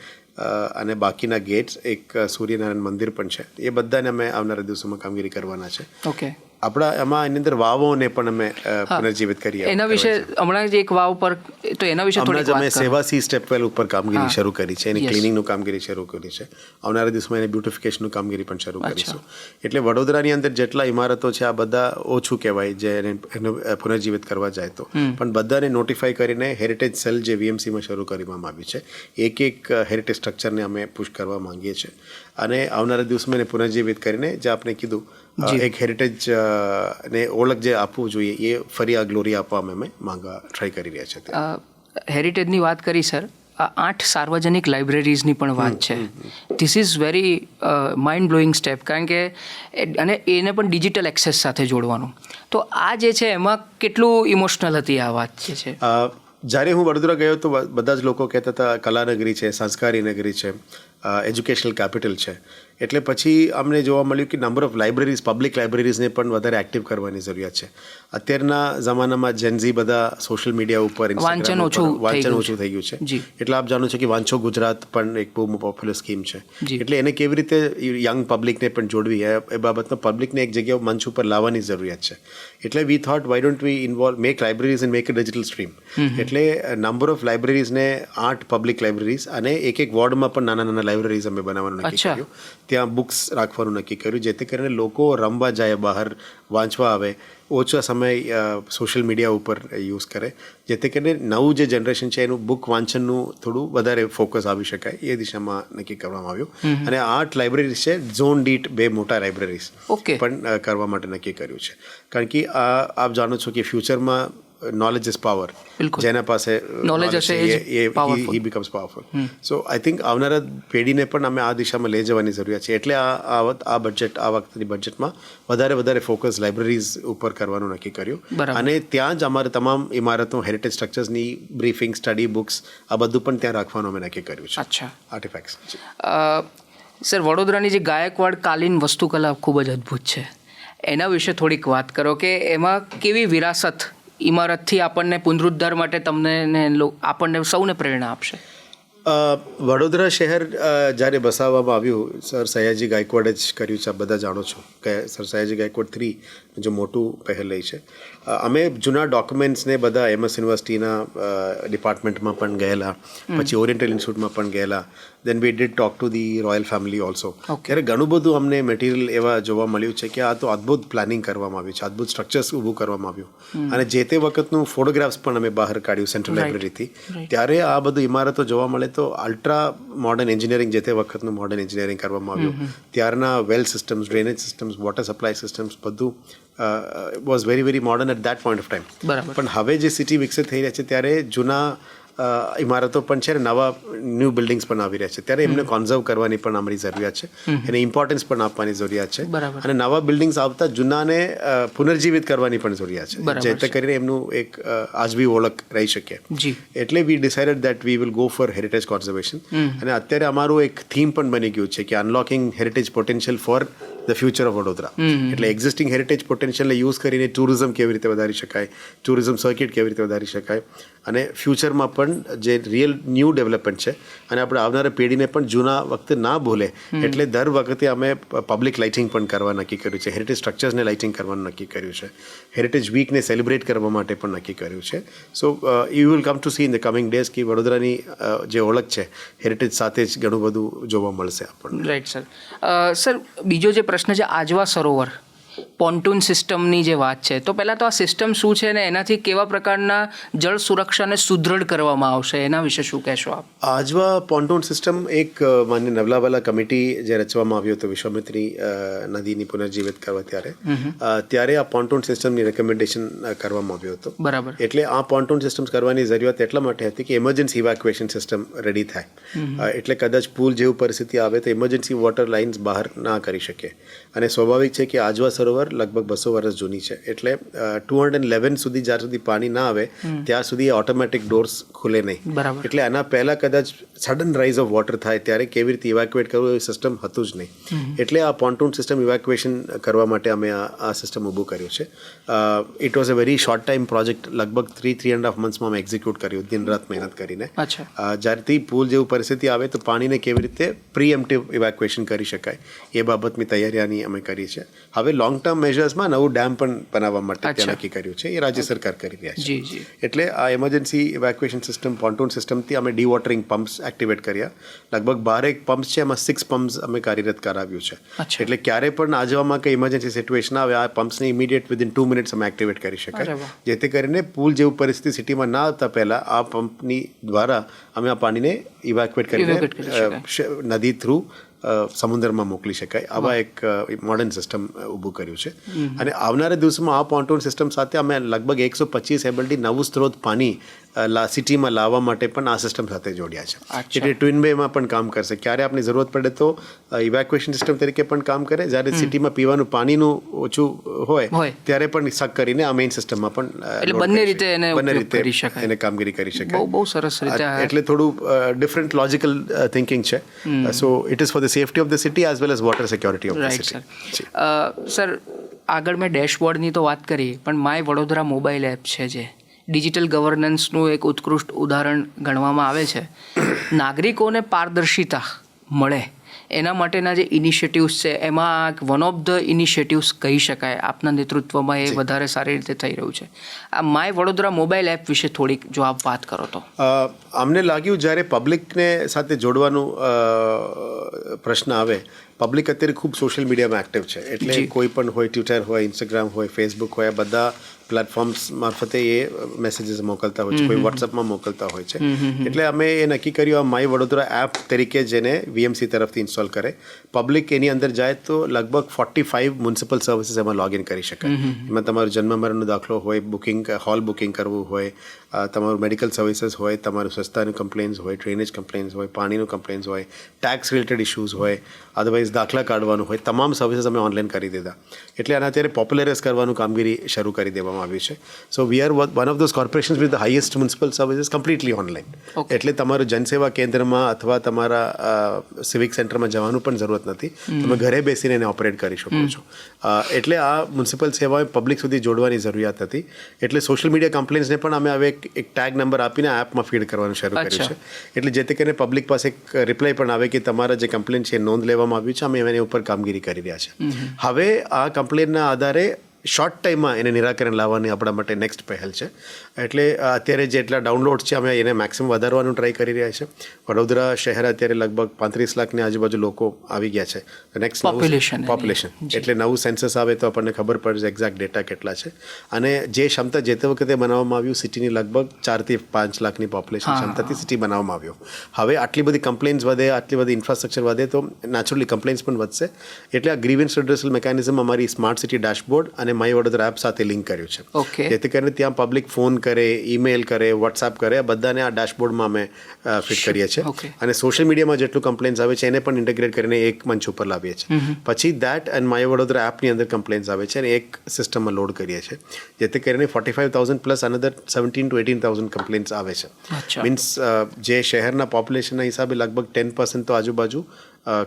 [SPEAKER 2] અને બાકીના ગેટ્સ, એક સૂર્યનારાયણ મંદિર પણ છે, એ બધાને અમે આવનારા દિવસોમાં કામગીરી કરવાના છે.
[SPEAKER 1] ઓકે.
[SPEAKER 2] આપણા એમાં એની અંદર વાવોને પણ અમે પુનર્જીવિત કરીએ.
[SPEAKER 1] એના વિશે હમણાં જ એક વાવ પર, તો એના વિશે થોડીક વાત કરો.
[SPEAKER 2] અમે સેવાસી સ્ટેપવેલ ઉપર કામગીરી શરૂ કરી છે, એની ક્લિનિંગનું કામગીરી શરૂ કરી છે. આવનારા દિવસમાં એની બ્યુટિફિકેશનનું કામગીરી પણ શરૂ કરીશું. એટલે વડોદરાની અંદર જેટલા ઇમારતો છે આ બધા ઓછું કહેવાય જે એને પુનર્જીવિત કરવા જાય તો, પણ બધાને નોટિફાઈ કરીને હેરિટેજ સેલ જે VMCમાં શરૂ કરવામાં આવ્યું છે, એક હેરિટેજ સ્ટ્રક્ચરને અમે પુશ કરવા માંગીએ છીએ અને આવનારા દિવસમાં એને પુનર્જીવિત કરીને જે આપણે કીધું એક હેરિટેજ ને ઓળખ જે આપવું જોઈએ એ ફરી આ ગ્લોરી આપવા અમે માંગવા ટ્રાય કરી રહ્યા છીએ.
[SPEAKER 1] હેરિટેજની વાત કરી સર, 8 સાર્વજનિક લાઇબ્રેરીઝની પણ વાત છે. This is very mind blowing step, કારણ કે અને એને પણ ડિજિટલ એક્સેસ સાથે જોડવાનું, તો આ જે છે એમાં કેટલું ઇમોશનલ હતી આ વાત જે છે?
[SPEAKER 2] જ્યારે હું વડોદરા ગયો તો બધા જ લોકો કહેતા હતા કલાનગરી છે, સંસ્કારી નગરી છે, એજ્યુકેશનલ કેપિટલ છે. એટલે પછી અમને જોવા મળ્યું કે નંબર ઓફ લાઇબ્રેરીઝ, પબ્લિક લાઇબ્રેરીઝને પણ વધારે એક્ટિવ કરવાની જરૂરિયાત છે. અત્યારના જમાનામાં જેનઝી બધા સોશિયલ મીડિયા ઉપર વાંચન ઓછું થઈ ગયું છે. એટલે આપ જાણો છો કે વાંચો ગુજરાત પણ એક બહુ પોપ્યુલર સ્કીમ છે. એટલે એને કેવી રીતે યંગ પબ્લિકને પણ જોડવી એ બાબતનો પબ્લિકને એક જગ્યાએ મંચ ઉપર લાવવાની જરૂરિયાત છે. એટલે we thought why don't we involve make libraries and make a digital stream. એટલે નંબર ઓફ લાઇબ્રેરીઝને 8 પબ્લિક લાઇબ્રેરીઝ અને એક વોર્ડમાં પણ નાના નાના લાઇબ્રેરીઝ અમે બનાવવાનું નક્કી કર્યું. ત્યાં બુક્સ રાખવાનું નક્કી કર્યું જેથી કરીને લોકો રમવા જાય, બહાર વાંચવા આવે, ઓછા સમય સોશિયલ મીડિયા ઉપર યુઝ કરે, જેથી કરીને નવું જે જનરેશન છે એનું બુક વાંચનનું થોડું વધારે ફોકસ આવી શકાય એ દિશામાં નક્કી કરવામાં આવ્યું. અને 8 લાઇબ્રેરીઝ છે, ઝોન દીઠ 2 મોટા લાઇબ્રેરીઝ પણ કરવા માટે નક્કી કર્યું છે. કારણ કે આપ જાણો છો કે ફ્યુચરમાં knowledge is power. જેના પાસે
[SPEAKER 1] knowledge હશે
[SPEAKER 2] he becomes powerful. So I think આવનારા પેઢીને પણ અમે આ દિશામાં લઈ જવાની જરૂરિયાત છે. એટલે આ બજેટ, આ વખતની બજેટમાં વધારે ફોકસ લાઇબ્રેરીઝ ઉપર કરવાનું નક્કી કર્યું અને ત્યાં જ અમારે તમામ ઇમારતો, હેરિટેજ સ્ટ્રક્ચર્સની બ્રીફિંગ, સ્ટડી બુક્સ આ બધું પણ ત્યાં રાખવાનું અમે નક્કી કર્યું છે.
[SPEAKER 1] અચ્છા.
[SPEAKER 2] આર્ટિફેક્ટ્સ.
[SPEAKER 1] સર, વડોદરાની જે ગાયકવાડ કાલીન વસ્તુકલા ખૂબ જ અદ્ભુત છે, એના વિશે થોડીક વાત કરો કે એમાં કેવી વિરાસત ઇમારતથી આપણને પુનરુદ્ધાર માટે તમને આપણને સૌને પ્રેરણા આપશે?
[SPEAKER 2] વડોદરા શહેર જ્યારે બસાવવામાં આવ્યું, સર સયાજી ગાયકવાડે જ કર્યું છે. આપ બધા જાણો છો કે સર સયાજી ગાયકવાડ 3 જો મોટું પહેલ છે. અમે જૂના ડોક્યુમેન્ટ્સને બધા MS યુનિવર્સિટીના ડિપાર્ટમેન્ટમાં પણ ગયેલા, પછી ઓરિએન્ટલ ઇન્સ્ટિટ્યૂટમાં પણ ગયેલા, then we did talk to the royal family also. ત્યારે ઘણું બધું અમને મટીરિયલ એવા જોવા મળ્યું છે કે આ તો અદ્ભુત પ્લાનિંગ કરવામાં આવ્યું છે, અદ્ભુત સ્ટ્રક્ચર્સ ઊભું કરવામાં આવ્યું. અને જે તે વખતનું ફોટોગ્રાફ્સ પણ અમે બહાર કાઢ્યું સેન્ટ્રલ લાઇબ્રેરીથી. ત્યારે આ બધું ઇમારતો જોવા મળે તો અલ્ટ્રા મોડર્ન એન્જિનિયરિંગ, જે તે વખતનું મોડર્ન એન્જિનિયરિંગ કરવામાં આવ્યું. ત્યારના well systems, drainage systems, water supply systems બધું was very modern at that point of time. પણ હવે જે સિટી વિકસિત થઈ રહ્યા છે ત્યારે જૂના ઇમારતો પણ છે ને નવા ન્યૂ બિલ્ડિંગ્સ પણ આવી રહ્યા છે, ત્યારે એમને કોન્ઝર્વ કરવાની પણ અમારી જરૂરિયાત છે, એને ઇમ્પોર્ટન્સ પણ આપવાની જરૂરિયાત છે, અને નવા બિલ્ડિંગ્સ આવતા જૂનાને પુનર્જીવિત કરવાની પણ જરૂરિયાત છે, જેથી કરીને એમનું એક આજબી ઓળખ રહી શકે. એટલે we decided that we will go for heritage conservation. અને અત્યારે અમારું એક થીમ પણ બની ગયું છે કે unlocking heritage potential for the future of Vadodara. એટલે એક્ઝિસ્ટિંગ હેરિટેજ પોટેન્શિયલને યુઝ કરીને ટુરિઝમ કેવી રીતે વધારી શકાય, ટુરિઝમ સર્કિટ કેવી રીતે વધારી શકાય, અને ફ્યુચરમાં પણ જે રિયલ ન્યૂ ડેવલપમેન્ટ છે અને આપણે આવનારા પેઢીને પણ જૂના વખતે ના ભૂલે, એટલે દર વખતે અમે પબ્લિક લાઇટિંગ પણ કરવા નક્કી કર્યું છે, હેરિટેજ સ્ટ્રક્ચર્સને લાઇટિંગ કરવાનું નક્કી કર્યું છે, હેરિટેજ વીકને સેલિબ્રેટ કરવા માટે પણ નક્કી કર્યું છે. So you will come to see in the coming days કે વડોદરાની જે ઓળખ છે હેરિટેજ સાથે જ ઘણું બધું જોવા મળશે આપણને.
[SPEAKER 1] Right sir. સર, બીજો જે પ્રશ્ન છે આજવા સરોવર પોન્ટૂન સિસ્ટમની જે વાત છે, તો પહેલાં તો આ સિસ્ટમ શું છે ને એનાથી કેવા પ્રકારના જળ સુરક્ષાને સુદૃઢ કરવામાં આવશે, એના વિશે શું કહેશો આપ?
[SPEAKER 2] આજવા પોન્ટૂન સિસ્ટમ એક માન્ય નવલાવાલા કમિટી જે રચવામાં આવ્યો હતો વિશ્વામિત્રી નદીની પુનર્જીવિત કરવા ત્યારે આ પોન્ટૂન સિસ્ટમની રેકમેન્ડેશન કરવામાં આવ્યો હતો.
[SPEAKER 1] બરાબર.
[SPEAKER 2] એટલે આ પોન્ટૂન સિસ્ટમ કરવાની જરૂરિયાત એટલા માટે હતી કે ઇમરજન્સી ઇવેક્યુએશન સિસ્ટમ રેડી થાય, એટલે કદાચ પૂલ જેવું પરિસ્થિતિ આવે તો ઇમરજન્સી વોટર લાઇન્સ બહાર ના કરી શકે. અને સ્વાભાવિક છે કે આજવા સરોવર લગભગ 200 વર્ષ જૂની છે, એટલે 211 સુધી જ્યાં સુધી પાણી ના આવે ત્યાં સુધી ઓટોમેટિક ડોર્સ ખુલે નહીં. એટલે આના પહેલાં કદાચ સડન રાઇઝ ઓફ વોટર થાય ત્યારે કેવી રીતે ઇવેક્યુએટ કરવું એ સિસ્ટમ હતું જ નહીં. એટલે આ પોન્ટૂન સિસ્ટમ ઇવેક્યુએશન કરવા માટે અમે આ સિસ્ટમ ઊભું કર્યું છે. It was a very short time project, લગભગ 3.5 મંથ્સમાં અમે એક્ઝિક્યુટ કર્યું દિન રાત મહેનત કરીને. જ્યારથી પૂલ જેવું પરિસ્થિતિ આવે તો પાણીને કેવી રીતે પ્રીએમ્પ્ટિવ ઇવેક્યુએશન કરી શકાય એ બાબતની તૈયારીની અમે કરી છે. હવે લોંગ ટર્મ મેજર્સમાં નવું ડેમ પણ બનાવવા માટે ત્યાં નક્કી કર્યું છે, એ રાજ્ય સરકાર કરી રહ્યા છે. એટલે આ ઇમરજન્સી ઇવેક્યુએશન સિસ્ટમ પોન્ટૂન સિસ્ટમથી અમે ડીવોટરિંગ પમ્પ્સ એક્ટિવેટ કર્યા. લગભગ 12 પમ્પ્સ છે, એમાં 6 પમ્પ્સ અમે કાર્યરત કરાવ્યું છે. એટલે ક્યારે પણ આજવામાં કંઈ ઇમરજન્સી સિચ્યુએશન આવે આ પમ્પ્સને ઇમિડિયેટ વિધિન 2 મિનિટ્સ અમે એક્ટિવેટ કરી શકાય, જેથી કરીને પૂલ જેવું પરિસ્થિતિ સિટીમાં ના આવતા પહેલાં આ પંપની દ્વારા અમે આ પાણીને ઇવેક્યુએટ કરીને નદી થ્રુ સમુદ્રમાં મોકલી શકાય. આવા એક મોડર્ન સિસ્ટમ ઊભું કર્યું છે. અને આવનારા દિવસોમાં આ પોન્ટૂન સિસ્ટમ સાથે અમે લગભગ 125 MLD નવું સ્ત્રોત પાણી સિટીમાં લાવવા માટે પણ આ સિસ્ટમ સાથે જોડ્યા છે. એટલે ટ્વિન બેમાં પણ કામ કરશે. ક્યારે આપની જરૂરત પડે તો ઇવેક્યુએશન સિસ્ટમ તરીકે પણ કામ કરે, જ્યારે સિટીમાં પીવાનું પાણીનું ઓછું હોય ત્યારે પણ સક કરીને આ મેઇન સિસ્ટમમાં પણ
[SPEAKER 1] બંને રીતે
[SPEAKER 2] એને કામગીરી કરી શકાય.
[SPEAKER 1] બહુ સરસ રીતે.
[SPEAKER 2] એટલે થોડું ડિફરન્ટ લોજિકલ થિંકિંગ છે. So it is for the safety of the city as well as water security of the city.
[SPEAKER 1] Sir, આગળ મેં ડેશબોર્ડની તો વાત કરી, પણ માય વડોદરા મોબાઈલ એપ છે જે ડિજિટલ ગવર્નન્સનું એક ઉત્કૃષ્ટ ઉદાહરણ ગણવામાં આવે છે. નાગરિકોને પારદર્શિતા મળે એના માટેના જે ઇનિશિયેટિવ્સ છે એમાં વન ઓફ ધ ઇનિશિયેટિવ્સ કહી શકાય, આપના નેતૃત્વમાં એ વધારે સારી રીતે થઈ રહ્યું છે. આ માય વડોદરા મોબાઈલ એપ વિશે થોડીક જો આપ વાત કરો તો.
[SPEAKER 2] અમને લાગ્યું જ્યારે પબ્લિકને સાથે જોડવાનું પ્રશ્ન આવે, પબ્લિક અત્યારે ખૂબ સોશિયલ મીડિયામાં એક્ટિવ છે, એટલે કોઈ પણ હોય, ટ્વિટર હોય, ઇન્સ્ટાગ્રામ હોય, ફેસબુક હોય, બધા પ્લેટફોર્મ્સ મારફતે એ મેસેજીસ મોકલતા હોય છે, કોઈ વોટ્સઅપમાં મોકલતા હોય છે. એટલે અમે એ નક્કી કર્યું આ માય વડોદરા એપ તરીકે જેને વીએમસી તરફથી ઇન્સ્ટોલ કરે, પબ્લિક એની અંદર જાય તો લગભગ 45 મ્યુનિસિપલ સર્વિસીસ એમાં લોગિન કરી શકાય. એમાં તમારું જન્મ મરણનો દાખલો હોય, બુકિંગ હોલ બુકિંગ કરવું હોય, તમારું મેડિકલ સર્વિસીસ હોય, તમારું સ્વચ્છતાનું કમ્પ્લેન્સ હોય, ડ્રેનેજ કમ્પ્લેન્સ હોય, પાણીનું કમ્પ્લેન્સ હોય, ટેક્સ રિલેટેડ ઇશ્યુઝ હોય, અદરવાઇઝ દાખલા કાઢવાનું હોય, તમામ સર્વિસીસ અમે ઓનલાઈન કરી દીધા. એટલે આના અત્યારે પોપ્યુલરાઇઝ કરવાનું કામગીરી શરૂ કરી દેવામાં આવી છે. So we are one of those corporations with the highest municipal services completely online. એટલે તમારું જનસેવા કેન્દ્રમાં અથવા તમારા સિવિક સેન્ટરમાં જવાનું પણ જરૂરત નથી, તમે ઘરે બેસીને એને ઓપરેટ કરી શકો છો. એટલે આ મ્યુનિસિપલ સેવાઓ પબ્લિક સુધી જોડવાની જરૂરિયાત હતી. એટલે સોશિયલ મીડિયા કમ્પ્લેન્ટ્સને પણ અમે હવે એક ટેગ નંબર આપીને એપમાં ફીડ કરવાનું શરૂ કર્યું છે. એટલે જેથી કરીને પબ્લિક પાસે એક રિપ્લાય પણ આવે કે તમારા જે કમ્પ્લેન્ટ છે નોંધ લેવામાં આવ્યું છે, અમે એની ઉપર કામગીરી કરી રહ્યા છે. હવે આ કમ્પ્લેન્ટના આધારે શોર્ટ ટાઈમમાં એને નિરાકરણ લાવવાની આપણા માટે નેક્સ્ટ પહેલ છે. એટલે અત્યારે જેટલા ડાઉનલોડ છે અમે એને મેક્સિમમ વધારવાનું ટ્રાય કરી રહ્યા છે. વડોદરા શહેર અત્યારે લગભગ 35 લાખની આજુબાજુ લોકો આવી ગયા છે. નેક્સ્ટ પોપ્યુલેશન એટલે નવું સેન્સસ આવે તો આપણને ખબર પડશે એક્ઝેક્ટ ડેટા કેટલા છે. અને જે ક્ષમતા જે તે વખતે બનાવવામાં આવ્યું સિટીની લગભગ 4 થી 5 લાખની પોપ્યુલેશન ક્ષમતાથી સિટી બનાવવામાં આવ્યો. હવે આટલી બધી કમ્પ્લેન્ટ્સ વધે, આટલી બધી ઇન્ફ્રાસ્ટ્રક્ચર વધે તો નેચરલી કમ્પ્લેન્ટ્સ પણ વધશે. એટલે આ ગ્રીવન્સ રિડ્રેસલ મિકેનિઝમ અમારી સ્માર્ટ સિટી ડેશબોર્ડ અને માય વડોદરા એપ સાથે લિંક કર્યું છે.
[SPEAKER 1] ઓકે.
[SPEAKER 2] જેથી કરીને ત્યાં પબ્લિક ફોન કરે, ઈમેલ કરે, વોટ્સએપ કરે, આ બધાને આ ડેશબોર્ડમાં અમે ફિટ કરીએ છીએ.
[SPEAKER 1] Okay.
[SPEAKER 2] અને સોશિયલ મીડિયામાં જેટલું કમ્પ્લેન્ટ્સ આવે છે એને પણ ઇન્ટિગ્રેટ કરીને એક મંચ ઉપર લાવીએ છીએ. પછી દેટ એન્ડ માય વડોદરા એપની અંદર કમ્પ્લેન્ટ્સ આવે છે અને એક સિસ્ટમમાં લોડ કરીએ છીએ. જેથી કરીને 45,000 પ્લસ અનધર 17,000 to 18,000 કમ્પ્લેન્ટ્સ આવે છે.
[SPEAKER 1] અચ્છા.
[SPEAKER 2] મીન્સ જે શહેરના પોપ્યુલેશનના હિસાબે લગભગ 10% તો આજુબાજુ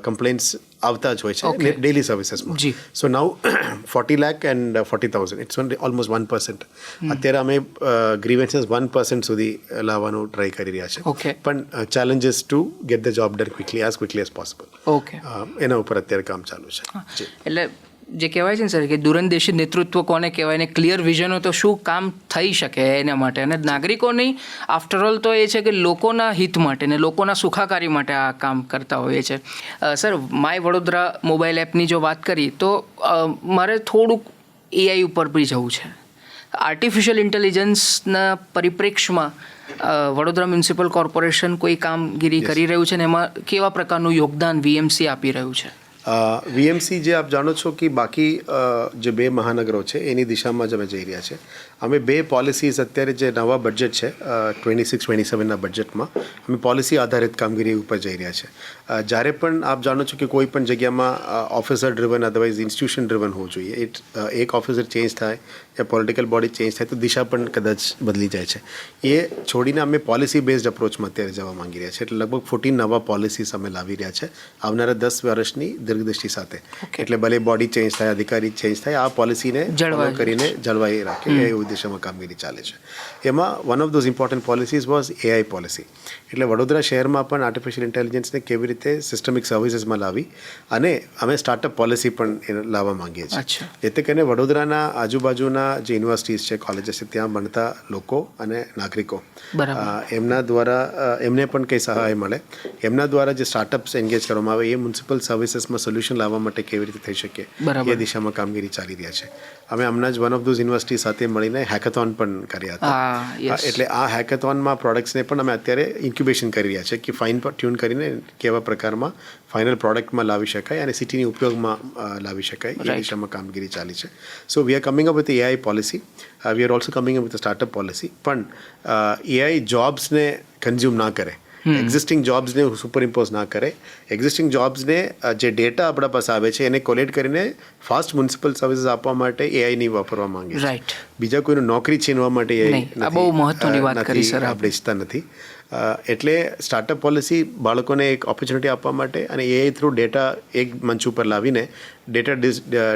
[SPEAKER 2] કમ્પ્લેન્ટ્સ આવતા જ હોય છે
[SPEAKER 1] Okay.
[SPEAKER 2] ડેલી સર્વિસીસમાં.
[SPEAKER 1] Ji.
[SPEAKER 2] So now 40 lakh and 40,000 it's almost 1%. અત્યારે અમે ગ્રીવન્સીસ 1% સુધી લાવવાનું ટ્રાય કરી રહ્યા છે.
[SPEAKER 1] Okay.
[SPEAKER 2] પણ challenges two get the job done quickly as possible.
[SPEAKER 1] Okay.
[SPEAKER 2] એના ઉપર અત્યારે કામ ચાલુ છે. જી.
[SPEAKER 1] એટલે જે કહેવાય છે ને સર કે દૂરંદેશી નેતૃત્વ કોને કહેવાય ને ક્લિયર વિઝન હોય તો શું કામ થઈ શકે એના માટે, અને નાગરિકોની આફ્ટરઓલ તો એ છે કે લોકોના હિત માટે ને લોકોના સુખાકારી માટે આ કામ કરતા હોઈએ છે. સર, માય વડોદરા મોબાઈલ એપની જો વાત કરી તો મારે થોડુંક એઆઈ ઉપર બી જવું છે. આર્ટિફિશિયલ ઇન્ટેલિજન્સના પરિપ્રેક્ષમાં વડોદરા મ્યુનિસિપલ કોર્પોરેશન કોઈ કામગીરી કરી રહ્યું છે ને એમાં કેવા પ્રકારનું યોગદાન વીએમસી આપી રહ્યું છે?
[SPEAKER 2] વીએમસી જે આપ જાણો છો કે બાકી જે 2 મહાનગરો છે એની દિશામાં જ અમે જઈ રહ્યા છે. અમે 2 પોલિસીઝ અત્યારે જે નવા બજેટ છે 26-27ના બજેટમાં અમે પોલિસી આધારિત કામગીરી ઉપર જઈ રહ્યા છે. જ્યારે પણ આપ જાણો છો કે કોઈ પણ જગ્યામાં officer driven otherwise institution driven હોવું જોઈએ. એક ઓફિસર ચેન્જ થાય યા પોલિટિકલ બોડી ચેન્જ થાય તો દિશા પણ કદાચ બદલી જાય છે. એ છોડીને અમે પોલિસી બેઝડ અપ્રોચમાં અત્યારે જવા માંગી રહ્યા છે. એટલે લગભગ 14 નવા પોલિસીસ અમે લાવી રહ્યા છે આવનારા 10 વર્ષની દીર્ઘદ્રષ્ટિ સાથે. એટલે ભલે બોડી ચેન્જ થાય, અધિકારી ચેન્જ થાય, આ પોલિસીને ફોલો કરીને જળવાઈ રાખે એ ઉદ્દેશ્યમાં કામગીરી ચાલે છે. એમાં one of those important policies was AI policy. એટલે વડોદરા શહેરમાં પણ આર્ટિફિશિયલ ઇન્ટેલિજન્સને કેવી રીતે સિસ્ટમિક સર્વિસીસમાં લાવી અને અમે સ્ટાર્ટઅપ પોલિસી પણ લાવવા માંગીએ છીએ. જેથી કરીને વડોદરાના આજુબાજુના જે યુનિવર્સિટીઝ છે, કોલેજીસ છે, ત્યાં ભણતા લોકો અને નાગરિકો એમના દ્વારા એમને પણ કંઈ સહાય મળે, એમના દ્વારા જે સ્ટાર્ટઅપ્સ એન્ગેજ કરવામાં આવે એ મ્યુનિસિપલ સર્વિસીસમાં સોલ્યુશન લાવવા માટે કેવી રીતે થઈ શકે એ દિશામાં કામગીરી ચાલી રહ્યા છે. અમે હમણાં જ વન ઓફ ધોઝ યુનિવર્સિટી સાથે મળીને હેકેથોન પણ કર્યા હતા. એટલે આ હેકેથોનમાં પ્રોડક્ટ્સને પણ અમે અત્યારે ઇન્ક્યુબેશન કરી રહ્યા છે કે ફાઇન પર ટ્યુન કરીને કેવા પ્રકારમાં ફાઇનલ પ્રોડક્ટમાં લાવી શકાય અને સિટીની ઉપયોગમાં લાવી શકાય એ દિશામાં કામગીરી ચાલી છે. So we are coming up with AI policy. We are also coming up with startup policy. પણ એઆઈ જોબ્સને કન્ઝ્યુમ ના કરે, એક્ઝિસ્ટિંગ જોબ્સને સુપર ઇમ્પોઝ ના કરે, એક્ઝિસ્ટિંગ જોબ્સને જે ડેટા આપણા પાસે આવે છે એને કોલેક્ટ કરીને ફાસ્ટ મ્યુનિસિપલ સર્વિસીસ આપવા માટે એઆઈ નહીં વાપરવા માંગે છે. બીજા કોઈને નોકરી છીનવા માટે એઆઈ
[SPEAKER 1] બહુ મહત્વની વાત કરી સર,
[SPEAKER 2] આપણે ઈચ્છતા નથી. એટલે સ્ટાર્ટઅપ પોલિસી બાળકોને એક ઓપોર્ચ્યુનિટી આપવા માટે અને એઆઈ થ્રુ ડેટા એક મંચ ઉપર લાવીને ડેટા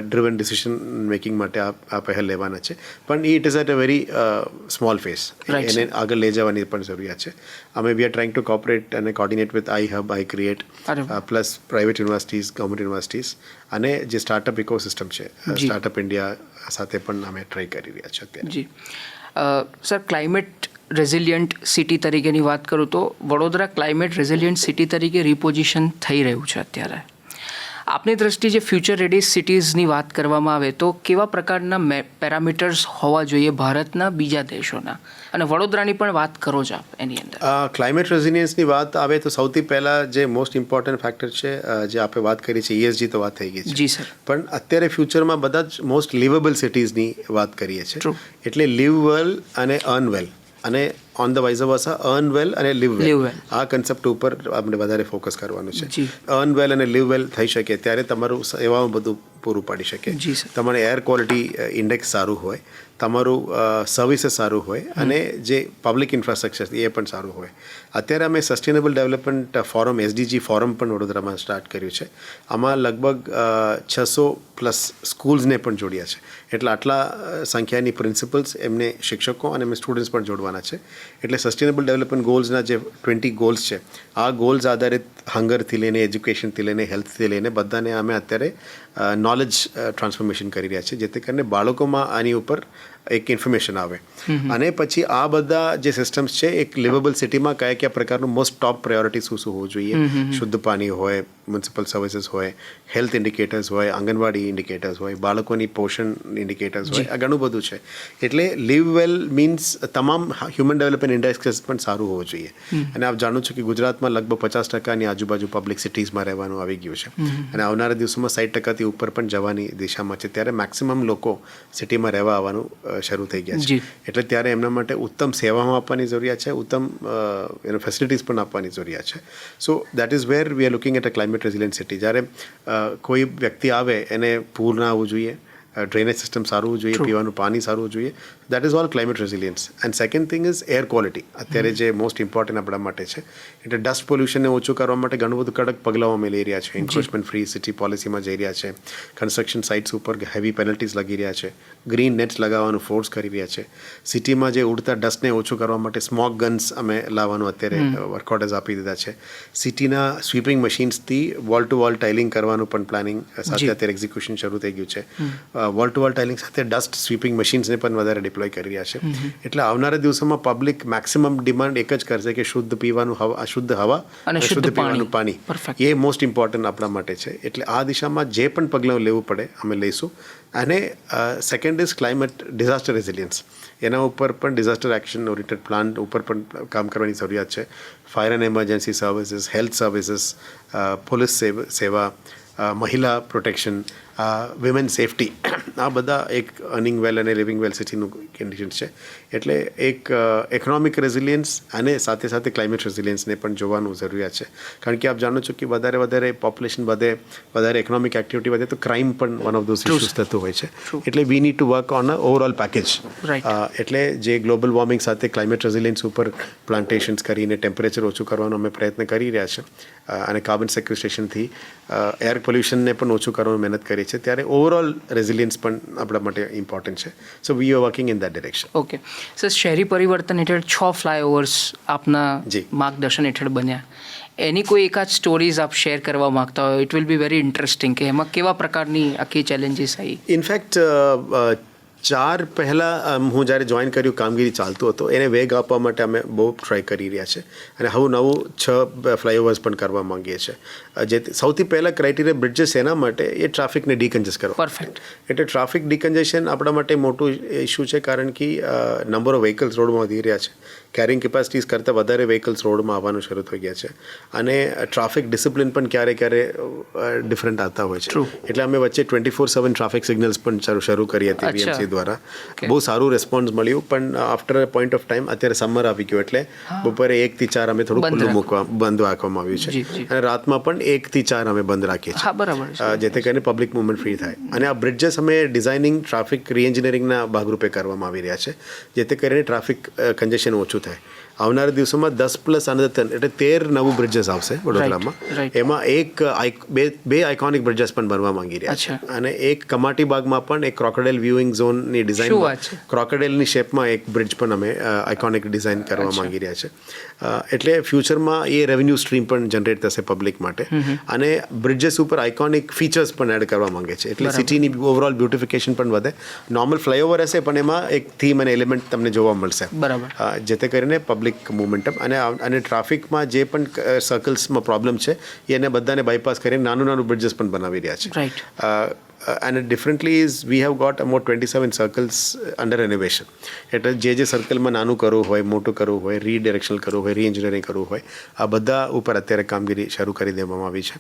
[SPEAKER 2] ડ્રિવન ડિસિઝન મેકિંગ માટે આ પહેલ લેવાના છે. પણ it is at a very small phase. એને આગળ લઈ જવાની પણ જરૂરિયાત છે. અમે we are trying to cooperate અને coordinate with I hub, I create plus private universities, government universities અને જે સ્ટાર્ટઅપ ઇકોસિસ્ટમ છે સ્ટાર્ટઅપ ઇન્ડિયા સાથે પણ અમે ટ્રાય કરી રહ્યા છીએ અત્યારે.
[SPEAKER 1] Ji sir, climate resilient city તરીકેની વાત કરું તો વડોદરા ક્લાઇમેટ રેઝિલિયન્ટ સિટી તરીકે રિપોઝિશન થઈ રહ્યું છે અત્યારે. આપની દ્રષ્ટિએ જે ફ્યુચર રેડી સિટીઝની વાત કરવામાં આવે તો કેવા પ્રકારના પેરામીટર્સ હોવા જોઈએ ભારતના, બીજા દેશોના, અને વડોદરાની પણ વાત કરો જ આપ એની અંદર?
[SPEAKER 2] ક્લાઇમેટ રેઝિલિયન્સની વાત આવે તો સૌથી પહેલાં જે મોસ્ટ ઇમ્પોર્ટન્ટ ફેક્ટર છે જે આપણે વાત કરી છે ESG તો વાત થઈ ગઈ છે.
[SPEAKER 1] જી સર.
[SPEAKER 2] પણ અત્યારે ફ્યુચરમાં બધા જ મોસ્ટ લિવેબલ સિટીઝની વાત કરીએ છીએ. એટલે લીવ વેલ અને અર્ન વેલ અને on the wise versa earn વેલ અને લીવ વેલ, આ કન્સેપ્ટ ઉપર આપણે વધારે ફોકસ કરવાનું છે. અર્ન વેલ અને લીવ વેલ થઈ શકે ત્યારે તમારું સેવામાં બધું પૂરું પાડી શકે, તમારે એર ક્વોલિટી ઇન્ડેક્સ સારું હોય, તમારું સર્વિસીસ સારું હોય અને જે પબ્લિક ઇન્ફ્રાસ્ટ્રક્ચર એ પણ સારું હોય. અત્યારે અમે sustainable development forum SDG forum પણ વડોદરામાં સ્ટાર્ટ કર્યું છે. આમાં લગભગ 600+ સ્કૂલ્સને પણ જોડ્યા છે. એટલે આટલા સંખ્યાની પ્રિન્સિપલ્સ, એમને શિક્ષકો અને એમને સ્ટુડન્ટ્સ પણ જોડવાના છે. એટલે સસ્ટેનેબલ ડેવલપમેન્ટ ગોલ્સના જે 20 ગોલ્સ છે, આ ગોલ્સ આધારિત હંગરથી લઈને, એજ્યુકેશનથી લઈને, હેલ્થથી લઈને બધાને અમે અત્યારે નોલેજ ટ્રાન્સફોર્મેશન કરી રહ્યા છીએ, જેથી કરીને બાળકોમાં આની ઉપર એક ઇન્ફોર્મેશન આવે. અને પછી આ બધા જે સિસ્ટમ્સ છે એક લિવેબલ સિટીમાં કયા પ્રકારનું મોસ્ટ ટોપ પ્રાયોરિટી શું હોવું જોઈએ, શુદ્ધ પાણી હોય, મ્યુનિસિપલ સર્વિસીસ હોય, હેલ્થ ઇન્ડિકેટર્સ હોય, આંગણવાડી ઇન્ડિકેટર્સ હોય, બાળકોની પોષણ ઇન્ડિકેટર્સ હોય, આ ઘણું બધું છે. એટલે લીવ વેલ મીન્સ તમામ હ્યુમન ડેવલપમેન્ટ ઇન્ડેક્સ પણ સારું હોવું જોઈએ. અને આપ જાણો છો કે ગુજરાતમાં લગભગ 50% આજુબાજુ પબ્લિક સિટીઝમાં રહેવાનું આવી ગયું છે અને આવનારા દિવસોમાં 60% ઉપર પણ જવાની દિશામાં છે. ત્યારે મેક્સિમમ લોકો સિટીમાં રહેવા આવવાનું શરૂ થઈ ગયા છે. એટલે ત્યારે એમના માટે ઉત્તમ સેવાઓ આપવાની જરૂરિયાત છે, ઉત્તમ ફેસિલિટીઝ પણ આપવાની જરૂરિયાત છે. So that is where we are looking at a climate resilient city. જ્યારે કોઈ વ્યક્તિ આવે એને પૂર ના આવવું જોઈએ, ડ્રેનેજ સિસ્ટમ સારું હોવું જોઈએ, પીવાનું પાણી સારું હોવું જોઈએ. That is all climate resilience. And second thing is air quality. અત્યારે જે મોસ્ટ ઇમ્પોર્ટન્ટ આપણા માટે છે એટલે ડસ્ટ પોલ્યુશનને ઓછું કરવા માટે ઘણું બધું કડક પગલાઓ અમે લઈ રહ્યા છે. એન્ક્રોચમેન્ટ ફ્રી સિટી પોલિસીમાં જઈ રહ્યા છે. કન્સ્ટ્રક્શન સાઇટ્સ ઉપર હેવી પેનલ્ટીઝ લગી રહ્યા છે. ગ્રીન નેટ્સ લગાવવાનું ફોર્સ કરી રહ્યા છે. સિટીમાં જે ઉડતા ડસ્ટને ઓછું કરવા માટે સ્મોક ગન્સ અમે લાવવાનું અત્યારે વર્કઆઉટર્સ આપી દીધા છે. સિટીના સ્વીપિંગ મશીન્સથી વોલ ટુ વોલ ટાઇલિંગ કરવાનું પણ પ્લાનિંગ સાથે અત્યારે એક્ઝિક્યુશન શરૂ થઈ ગયું છે. વોલ ટુ વોલ ટાઇલિંગ સાથે ડસ્ટ સ્વીપિંગ મશીન્સને પણ વધારે ડિપ્લોય કરી રહ્યા છે. એટલે આવનારા દિવસોમાં પબ્લિક મેક્સિમમ ડિમાન્ડ એક જ કરશે કે શુદ્ધ પીવાનું હવા, શુદ્ધ હવા અને શુદ્ધ પીવાનું પાણી. એ મોસ્ટ ઇમ્પોર્ટન્ટ આપણા માટે છે. એટલે આ દિશામાં જે પણ પગલાં લેવું પડે અમે લઈશું. અને second is climate disaster resilience. એના ઉપર પણ ડિઝાસ્ટર એક્શન ઓરિએન્ટેડ પ્લાન ઉપર પણ કામ કરવાની જરૂરિયાત છે. Fire and emergency services, health services, police સેવા, મહિલા પ્રોટેક્શન, વિમેન સેફટી, આ બધા એક અર્નિંગ વેલ અને લિવિંગ વેલ સિટીનું કન્ડિશન છે. એટલે એક ઇકોનોમિક રેઝિલિયન્સ અને સાથે સાથે ક્લાઇમેટ રેઝિલિયન્સને પણ જોવાનું જરૂરિયાત છે. કારણ કે આપ જાણો છો કે વધારે પોપ્યુલેશન વધે, વધારે ઇકોનોમિક એક્ટિવિટી વધે તો ક્રાઇમ પણ વન ઓફ ધોઝ ઇશ્યુઝ થતું હોય છે. એટલે વી need to work on a overall package. એટલે જે ગ્લોબલ વોર્મિંગ સાથે ક્લાઇમેટ રેઝિલિયન્સ ઉપર પ્લાન્ટેશન્સ કરીને ટેમ્પરેચર ઓછું કરવાનો અમે પ્રયત્ન કરી રહ્યા છે અને કાર્બન સેક્વેસ્ટ્રેશનથી એર પોલ્યુશનને પણ ઓછું કરવાની મહેનત કરી છે. ત્યારે ઓવરઓલ રેઝિલિયન્સ પણ આપણા માટે ઇમ્પોર્ટન્ટ છે. So we are working in that direction.
[SPEAKER 1] Okay sir, શહેરી પરિવર્તન હેઠળ 6 ફ્લાયઓવર્સ આપના માર્ગદર્શન હેઠળ બન્યા. એની કોઈ એકાદ સ્ટોરીઝ આપ શેર કરવા માંગતા હોય? It will be very interesting કે એમાં કેવા પ્રકારની આખી ચેલેન્જીસ આવી.
[SPEAKER 2] ઇનફેક્ટ 4 પહેલાં હું જ્યારે જોઈન કર્યું કામગીરી ચાલતું હતો એને વેગ આપવા માટે અમે બહુ ટ્રાય કરી રહ્યા છે અને હવે નવું 6 ફ્લાયઓવર્સ પણ કરવા માંગીએ છીએ. જે સૌથી પહેલાં ક્રાઇટેરિયા બ્રિડજીસ એના માટે એ ટ્રાફિકને ડિકન્જેસ્ટ કરવા.
[SPEAKER 1] પરફેક્ટ.
[SPEAKER 2] એટલે ટ્રાફિક ડિકન્જેશન આપણા માટે મોટું ઇશ્યુ છે કારણ કે નંબર ઓફ વ્હીકલ્સ રોડમાં વધી રહ્યા છે. કેરિંગ કેપેસિટીઝ કરતાં વધારે વ્હીકલ્સ રોડમાં આવવાનું શરૂ થઈ ગયા છે અને ટ્રાફિક ડિસિપ્લિન પણ ક્યારે ડિફરન્ટ આવતા હોય છે. એટલે અમે વચ્ચે 24/7 ટ્રાફિક સિગ્નલ્સ પણ શરૂ કરી હતી BMC દ્વારા. બહુ સારું રેસ્પોન્સ મળ્યું. પણ after a point of time અત્યારે સમર આવી ગયો એટલે બપોરે 1 થી 4 અમે થોડું ખુલ્લું બંધ રાખવામાં આવ્યું છે અને રાતમાં પણ 1 થી 4 અમે બંધ રાખીએ છીએ જેથી કરીને પબ્લિક મુવમેન્ટ ફ્રી થાય. અને આ બ્રિડજીસ અમે ડિઝાઇનિંગ ટ્રાફિક રીએન્જિનિયરિંગના ભાગરૂપે કરવામાં આવી રહ્યા છે જેથી કરીને ટ્રાફિક કન્જેશન ઓછું થાય. આવનારા દિવસોમાં 10+ another 10 એટલે 13 નવું બ્રિડજીસ આવશે વડોદરામાં. એમાં બે આઇકોનિક બ્રિડજીસ પણ બનવા માંગી રહ્યા છે અને એક કમાટી બાગમાં પણ એક ક્રોકોડાઇલ વ્યુઇંગ ઝોનની ડિઝાઇન, ક્રોકોડાઇલની શેપમાં એક બ્રિડજ પણ અમે આઇકોનિક ડિઝાઇન કરવા માંગી રહ્યા છે. એટલે ફ્યુચરમાં એ રેવન્યુ સ્ટ્રીમ પણ જનરેટ થશે પબ્લિક માટે અને બ્રિડજીસ ઉપર આઇકોનિક ફીચર્સ પણ એડ કરવા માંગે છે. એટલે સિટીની ઓવરઓલ બ્યુટિફિકેશન પણ વધે. નોર્મલ ફ્લાયઓવર હશે પણ એમાં એક થીમ અને એલિમેન્ટ તમને જોવા મળશે જેથી કરીને પબ્લિક મોમેન્ટમ અને ટ્રાફિકમાં જે પણ સર્કલ્સમાં પ્રોબ્લેમ છે એને બધાને બાયપાસ કરીને નાનું બ્રિડજીસ પણ બનાવી રહ્યા છે. And differently is we have got about 27 circles under renovation. એટલે જે સર્કલમાં નાનું કરવું હોય, મોટું કરવું હોય, રીડિરેક્શનલ કરવું હોય, રીએન્જિનિયરિંગ કરવું હોય, આ બધા ઉપર અત્યારે કામગીરી શરૂ કરી દેવામાં આવી છે.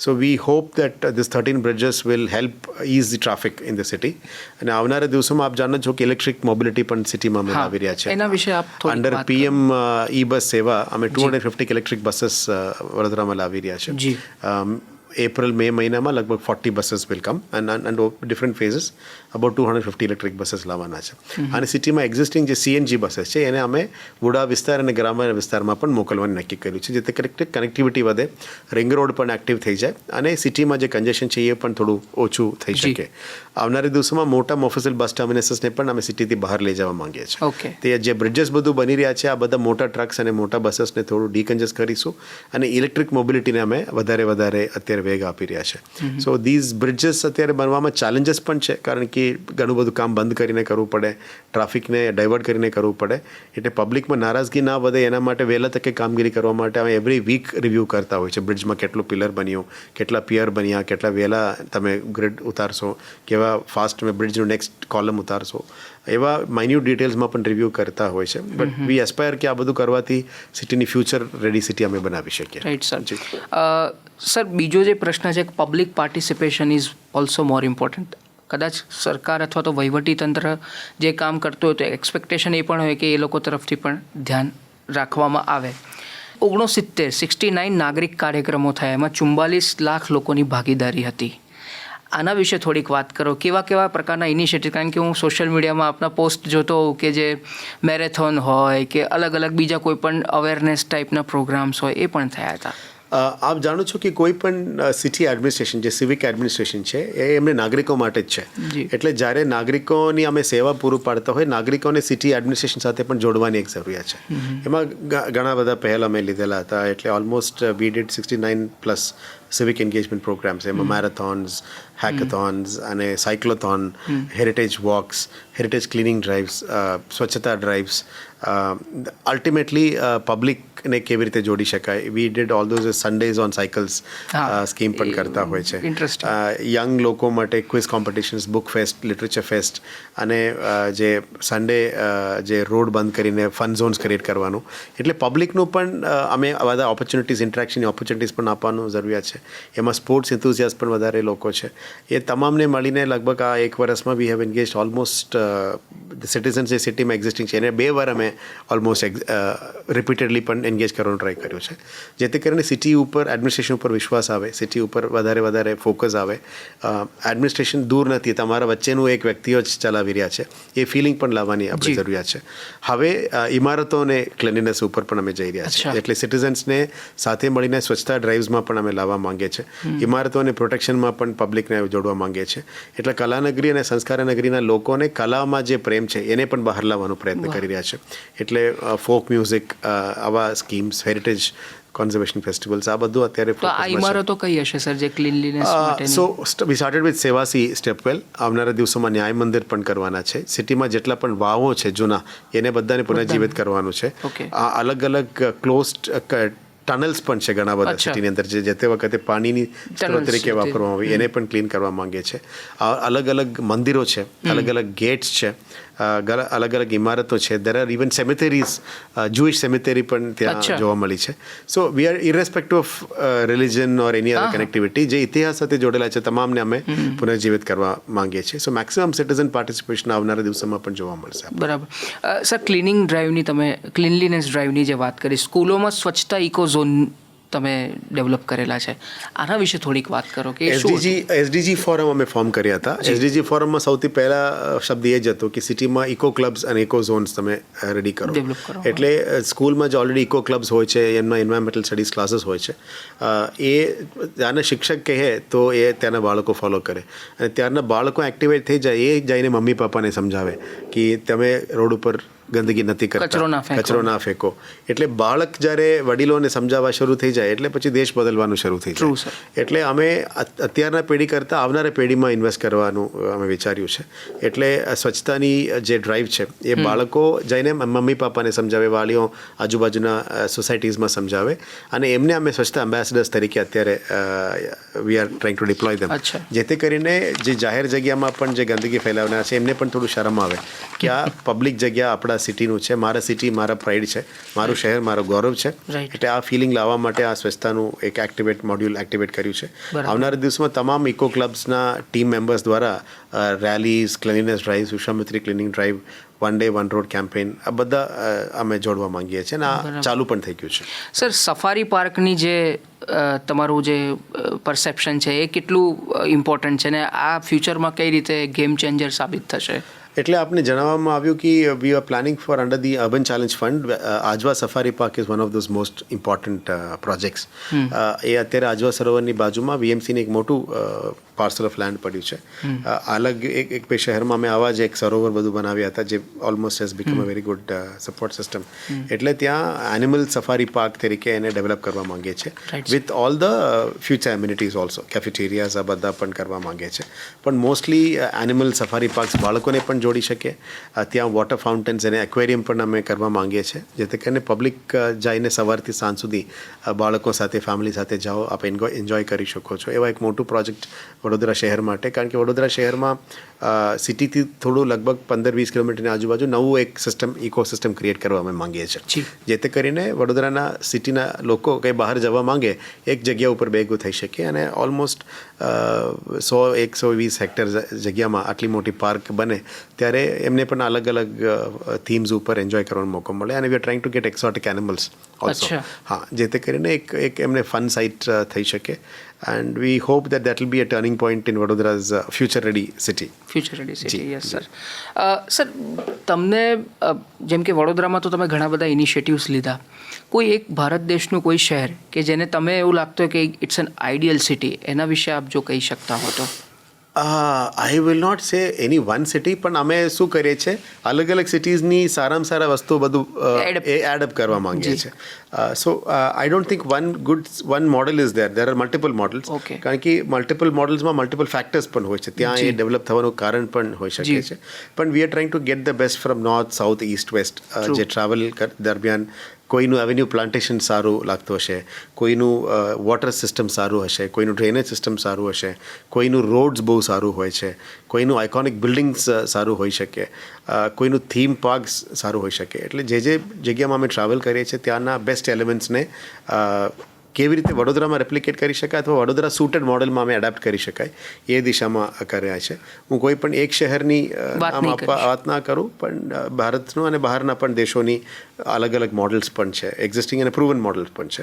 [SPEAKER 2] So we hope that this 13 bridges will help ease the traffic in the city. અને આવનારા દિવસોમાં આપ જાણો છો કે ઇલેક્ટ્રિક મોબિલિટી પણ સિટીમાં અમે લાવી રહ્યા છે.
[SPEAKER 1] એના વિશે આપ
[SPEAKER 2] અંડર PM e-બસ સેવા અમે 250 ઇલેક્ટ્રિક બસીસ વડોદરામાં લાવી રહ્યા છે. April-May મહિનામાં લગભગ 40 buses will come and different phases about 250 electric buses લાવવાના છે. અને સિટીમાં એક્ઝિસ્ટિંગ જે CNG બસીસ છે એને અમે વુડા વિસ્તાર અને ગ્રામ્ય વિસ્તારમાં પણ મોકલવાનું નક્કી કર્યું છે જેથી કનેક્ટિવિટી વધે, રિંગ રોડ પણ એક્ટિવ થઈ જાય અને સિટીમાં જે કન્જેશન છે એ પણ થોડું ઓછું થઈ શકે. આવનારા દિવસોમાં મોટા મોફિસલ બસ ટર્મિનસીસને પણ અમે સિટીથી બહાર લઈ જવા માંગીએ છીએ. તે જે બ્રિડજીસ બધું બની રહ્યા છે આ બધા મોટા ટ્રક્સ અને મોટા બસીસને થોડું ડિકન્જેસ્ટ કરીશું અને ઇલેક્ટ્રિક મોબિલિટીને અમે વધારે અત્યારે અત્યારે વેગ આપી રહ્યા છે. સો ધીઝ બ્રિજીસ અત્યારે બનવામાં ચેલેન્જીસ પણ છે, કારણ કે ઘણું બધું કામ બંધ કરીને કરવું પડે, ટ્રાફિકને ડાયવર્ટ કરીને કરવું પડે, એટલે પબ્લિકમાં નારાજગી ના વધે એના માટે વહેલા તકે કામગીરી કરવા માટે અમે એવરી વીક રિવ્યૂ કરતા હોય છે. બ્રિજમાં કેટલું પિલર બન્યું, કેટલા પિયર બન્યા, કેટલા વહેલા તમે ગ્રીડ ઉતારશો, કેવા ફાસ્ટ તમે બ્રિજનું નેક્સ્ટ કોલમ ઉતારશો, એવા માઇન્યુટ ડિટેલ્સમાં પણ રિવ્યૂ કરતા હોય છે. બટ વી એસ્પાયર કે આ બધું કરવાથી સિટીની ફ્યુચર રેડી સિટી અમે બનાવી શકીએ.
[SPEAKER 1] Right sir. સર, બીજો જે પ્રશ્ન છે, public participation is also more important. કદાચ સરકાર અથવા તો વહીવટીતંત્ર જે કામ કરતું હોય તો એક્સપેક્ટેશન એ પણ હોય કે એ લોકો તરફથી પણ ધ્યાન રાખવામાં આવે. 69 નાગરિક કાર્યક્રમો થયા, એમાં 44 લાખ લોકોની ભાગીદારી હતી. આના વિશે થોડીક વાત કરો. કેવા કેવા પ્રકારના ઇનિશિયેટિવ, કારણ કે હું સોશિયલ મીડિયામાં આપના પોસ્ટ જોતો હોઉં કે જે મેરેથોન હોય કે અલગ અલગ બીજા કોઈ પણ અવેરનેસ ટાઈપના પ્રોગ્રામ્સ હોય એ પણ થયા હતા.
[SPEAKER 2] આપ જાણો છો કે કોઈ પણ સિટી એડમિનિસ્ટ્રેશન જે સિવિક એડમિનિસ્ટ્રેશન છે એ એમને નાગરિકો માટે જ છે. એટલે જ્યારે નાગરિકોની અમે સેવા પૂરું પાડતા હોય, નાગરિકોને સિટી એડમિનિસ્ટ્રેશન સાથે પણ જોડવાની એક જરૂરિયાત છે. એમાં ઘણા બધા પહેલ અમે લીધેલા હતા. એટલે almost we did 69+ civic engagement programmes. એમાં મેરેથોન્સ, હેકેથોન્સ અને cyclothon, heritage walks, heritage cleaning drives, સ્વચ્છતા ડ્રાઇવ્સ, અલ્ટિમેટલી પબ્લિકને કેવી રીતે જોડી શકાય. We did all those Sundays on cycles scheme પણ કરતા હોય છે. યંગ લોકો માટે quiz competitions, book fest, literature fest, અને જે સન્ડે જે રોડ બંધ કરીને ફન ઝોન્સ ક્રિએટ કરવાનું. એટલે પબ્લિકનું પણ અમે બધા ઓપોર્ચ્યુનિટીઝ, ઇન્ટરેક્શનની ઓપોર્ચ્યુનિટીઝ પણ આપવાનું જરૂરિયાત છે. એમાં સ્પોર્ટ્સ એન્થુઝિયાસ્ટ પણ વધારે લોકો છે. એ તમામને મળીને લગભગ આ 1 વર્ષમાં we have engage almost citizens જે સિટીમાં એક્ઝિસ્ટિંગ છે એને 2 વાર અમે ઓલમોસ્ટ રિપીટેડલી પણ એન્ગેજ કરવાનો ટ્રાય કર્યો છે, જેથી કરીને સિટી ઉપર, એડમિનિસ્ટ્રેશન ઉપર વિશ્વાસ આવે, સિટી ઉપર વધારે ફોકસ આવે. એડમિનિસ્ટ્રેશન દૂર નથી, તમારા વચ્ચેનું એક વ્યક્તિઓ જ ચલાવી રહ્યા છે, એ ફિલિંગ પણ લાવવાની આપણે જરૂરિયાત છે. હવે ઇમારતોને ક્લિનિનેસ ઉપર પણ અમે જઈ રહ્યા છીએ. એટલે સિટીઝન્સને સાથે મળીને સ્વચ્છતા ડ્રાઇવ્સમાં પણ અમે લાવવા માંગીએ છીએ. ઇમારતોને પ્રોટેક્શનમાં પણ પબ્લિકને જોડવા માંગીએ છીએ. એટલે કલાનગરી અને સંસ્કારનગરીના લોકોને કલામાં જે પ્રેમ છે એને પણ બહાર લાવવાનો પ્રયત્ન કરી રહ્યા છે. એટલે ફોક મ્યુઝિક, આવા સ્કીમ્સ, હેરિટેજ કન્ઝર્વેશન ફેસ્ટિવલ્સ, આ બધું અત્યારે
[SPEAKER 1] તો આ ઇમારતો કઈ હશે સર જે ક્લીનલીનેસ માટેની?
[SPEAKER 2] So we started with Sevasi stepwell. આવનારા દિવસોમાં ન્યાય મંદિર પણ કરવાના છે. સિટીમાં જેટલા પણ વાવો છે જૂના, એને બધાને પુનર્જીવિત કરવાનું છે. આ અલગ અલગ ક્લોઝડ ટનલ્સ પણ છે ઘણા બધા સિટીની અંદર, જે તે વખતે પાણીની સ્ત્રોત તરીકે વાપરવામાં આવી, એને પણ ક્લીન કરવા માંગે છે. અલગ અલગ મંદિરો છે, અલગ અલગ ગેટ્સ છે, અલગ અલગ ઇમારતો છે. દેર આર ઇવન સેમિટેરીઝ, જુઇશ સેમિટેરી પણ ત્યાં જોવા મળી છે. So we are irrespective of religion or any other connectivity, જે ઇતિહાસ સાથે જોડેલા છે તમામને અમે પુનર્જીવિત કરવા માંગીએ છીએ. સો મેક્સિમમ સિટીઝન પાર્ટિસિપેશન આવનારા દિવસોમાં પણ જોવા મળશે.
[SPEAKER 1] બરાબર. સર, ક્લિનિંગ ડ્રાઈવની તમે ક્લિનલીનેસ ડ્રાઈવની જે વાત કરી, સ્કૂલોમાં સ્વચ્છતા ઇકો ઝોન તમે ડેવલપ કરેલા છે, આના વિશે થોડીક વાત કરો. કે
[SPEAKER 2] એસડીજી ફોરમ અમે ફોર્મ કર્યા હતા. એસડીજી ફોરમમાં સૌથી પહેલા શબ્દ એ જ હતો કે સિટીમાં ઇકો ક્લબ્સ અને ઇકો ઝોન્સ તમે રેડી કરો. એટલે સ્કૂલમાં જે ઓલરેડી ઇકો ક્લબ્સ હોય છે, એમના એન્વાયરમેન્ટલ સ્ટડીઝ ક્લાસીસ હોય છે, એ ત્યાંના શિક્ષક કહે તો એ ત્યાંના બાળકો ફોલો કરે, અને ત્યારના બાળકો એક્ટિવેટ થઈ જાય. એ જઈને મમ્મી પપ્પાને સમજાવે કે તમે રોડ ઉપર ગંદકી નથી કરતા, કચરો ના ફેંકો. એટલે બાળક જ્યારે વડીલોને સમજાવવા શરૂ થઈ જાય એટલે પછી દેશ બદલવાનું શરૂ થઈ જાય. એટલે અમે અત્યારના પેઢી કરતાં આવનારા પેઢીમાં ઇન્વેસ્ટ કરવાનું અમે વિચાર્યું છે. એટલે સ્વચ્છતાની જે ડ્રાઈવ છે એ બાળકો જઈને મમ્મી પપ્પાને સમજાવે, વાલીઓ આજુબાજુના સોસાયટીઝમાં સમજાવે, અને એમને અમે સ્વચ્છતા એમ્બેસેડર્સ તરીકે અત્યારે we are trying to deploy them, જેથી કરીને જે જાહેર જગ્યામાં પણ જે ગંદકી ફેલાવનાર છે એમને પણ થોડું શરમ આવે કે આ પબ્લિક જગ્યા આપણા સિટીનું છે, મારા સિટી મારા પ્રાઇડ છે, મારું શહેર મારું ગૌરવ છે. એટલે આ ફિલિંગ લાવવા માટે આ સ્વચ્છતાનું એક મોડ્યુલ એક્ટિવેટ કર્યું છે. આવનારા દિવસમાં તમામ ઇકો ક્લબ્સના ટીમ મેમ્બર્સ દ્વારા rallies, cleanliness drive, Vishwamitri cleaning drive, one day one road campaign, આ બધા અમે જોડવા માંગીએ છીએ, અને આ ચાલુ પણ થઈ ગયું છે.
[SPEAKER 1] સર, સફારી પાર્કની જે તમારું જે પરસેપ્શન છે એ કેટલું ઇમ્પોર્ટન્ટ છે, ને આ ફ્યુચરમાં કઈ રીતે ગેમ ચેન્જર સાબિત થશે?
[SPEAKER 2] એટલે આપને જણાવવામાં આવ્યું કે we are planning for under the urban challenge fund. Ajwa safari park is one of those most important projects. એ અત્યારે આજવા સરોવરની બાજુમાં વીએમસીને એક મોટું પાર્સલ ઓફ લેન્ડ પડ્યું છે. અલગ એક બે શહેરમાં અમે આવા જ એક સરોવર બધું બનાવ્યા હતા જે almost has become a very good support system. એટલે ત્યાં એનિમલ સફારી પાર્ક તરીકે એને ડેવલપ કરવા માંગે છે with all the future amenities also. કેફેટેરિયાઝ આ બધા પણ કરવા માંગે છે. પણ મોસ્ટલી એનિમલ સફારી પાર્ક્સ બાળકોને પણ જોડી શકે. ત્યાં વોટર ફાઉન્ટેન્સ અને એક્વેરિયમ પણ અમે કરવા માંગીએ છીએ જેથી કરીને પબ્લિક જઈને સવારથી સાંજ સુધી બાળકો સાથે ફેમિલી સાથે જાઓ, આપ એન્જોય કરી શકો છો. એવા એક મોટું પ્રોજેક્ટ વડોદરા શહેર માટે, કારણ કે વડોદરા શહેરમાં સિટીથી થોડું લગભગ 15-20 કિલોમીટરની આજુબાજુ નવું એક સિસ્ટમ ઇકોસિસ્ટમ ક્રિએટ કરવા અમે માંગીએ છીએ જેથી કરીને વડોદરાના સિટીના લોકો કંઈ બહાર જવા માંગે એક જગ્યા ઉપર ભેગું થઈ શકે અને ઓલમોસ્ટ 100-120 હેક્ટર જગ્યામાં આટલી મોટી પાર્ક બને ત્યારે એમને પણ અલગ અલગ થીમ્સ ઉપર એન્જોય કરવાનો મોકો મળે. અને વી are trying to gate exotic animals also. હા, જેથી કરીને એક એમને ફન સાઇટ થઈ શકે. And we hope that will be a turning point in Vadodara's future ready city.
[SPEAKER 1] Future ready city, yes sir. Sir, તમને જેમ કે વડોદરામાં તો તમે ઘણા બધા ઇનિશિયેટિવ્સ લીધા, કોઈ એક ભારત દેશનું કોઈ શહેર કે જેને તમે એવું લાગતું હોય કે ઇટ્સ એન આઈડિયલ સિટી, એના વિશે આપ જો કહી શકતા હો તો?
[SPEAKER 2] આઈ વિલ નોટ સે એની વન સિટી, પણ અમે શું કરીએ છીએ અલગ અલગ સિટીઝની સારામાં સારા વસ્તુઓ બધું એ એડઅપ કરવા માંગીએ છીએ. So I don't think one model is there are multiple models. કારણ કે મલ્ટિપલ મોડલ્સમાં મલ્ટિપલ ફેક્ટર્સ પણ હોય છે, ત્યાં એ ડેવલપ થવાનું કારણ પણ હોઈ શકે છે. પણ we are trying to get the best from north, south, east, west. જે ટ્રાવેલ દરમિયાન કોઈનું એવેન્યુ પ્લાન્ટેશન સારું લાગતું હશે, કોઈનું વોટર સિસ્ટમ સારું હશે, કોઈનું ડ્રેનેજ સિસ્ટમ સારું હશે, કોઈનું રોડ્સ બહુ સારું હોય છે, કોઈનું આઇકોનિક બિલ્ડિંગ્સ સારું હોઈ શકે, કોઈનું થીમ પાર્ક્સ સારું હોઈ શકે. એટલે જે જગ્યામાં અમે ટ્રાવેલ કરીએ છીએ ત્યાંના બેસ્ટ એલિમેન્ટ્સને કેવી રીતે વડોદરામાં રેપ્લિકેટ કરી શકાય અથવા વડોદરા સૂટેડ મોડલમાં અમે એડેપ્ટ કરી શકાય એ દિશામાં કર્યા છે. હું કોઈ પણ એક શહેરની વાત ના કરું, પણ ભારતનું અને બહારના પણ દેશોની અલગ અલગ મોડલ્સ પણ છે, એક્ઝિસ્ટિંગ અને પ્રૂવન મોડલ્સ પણ છે.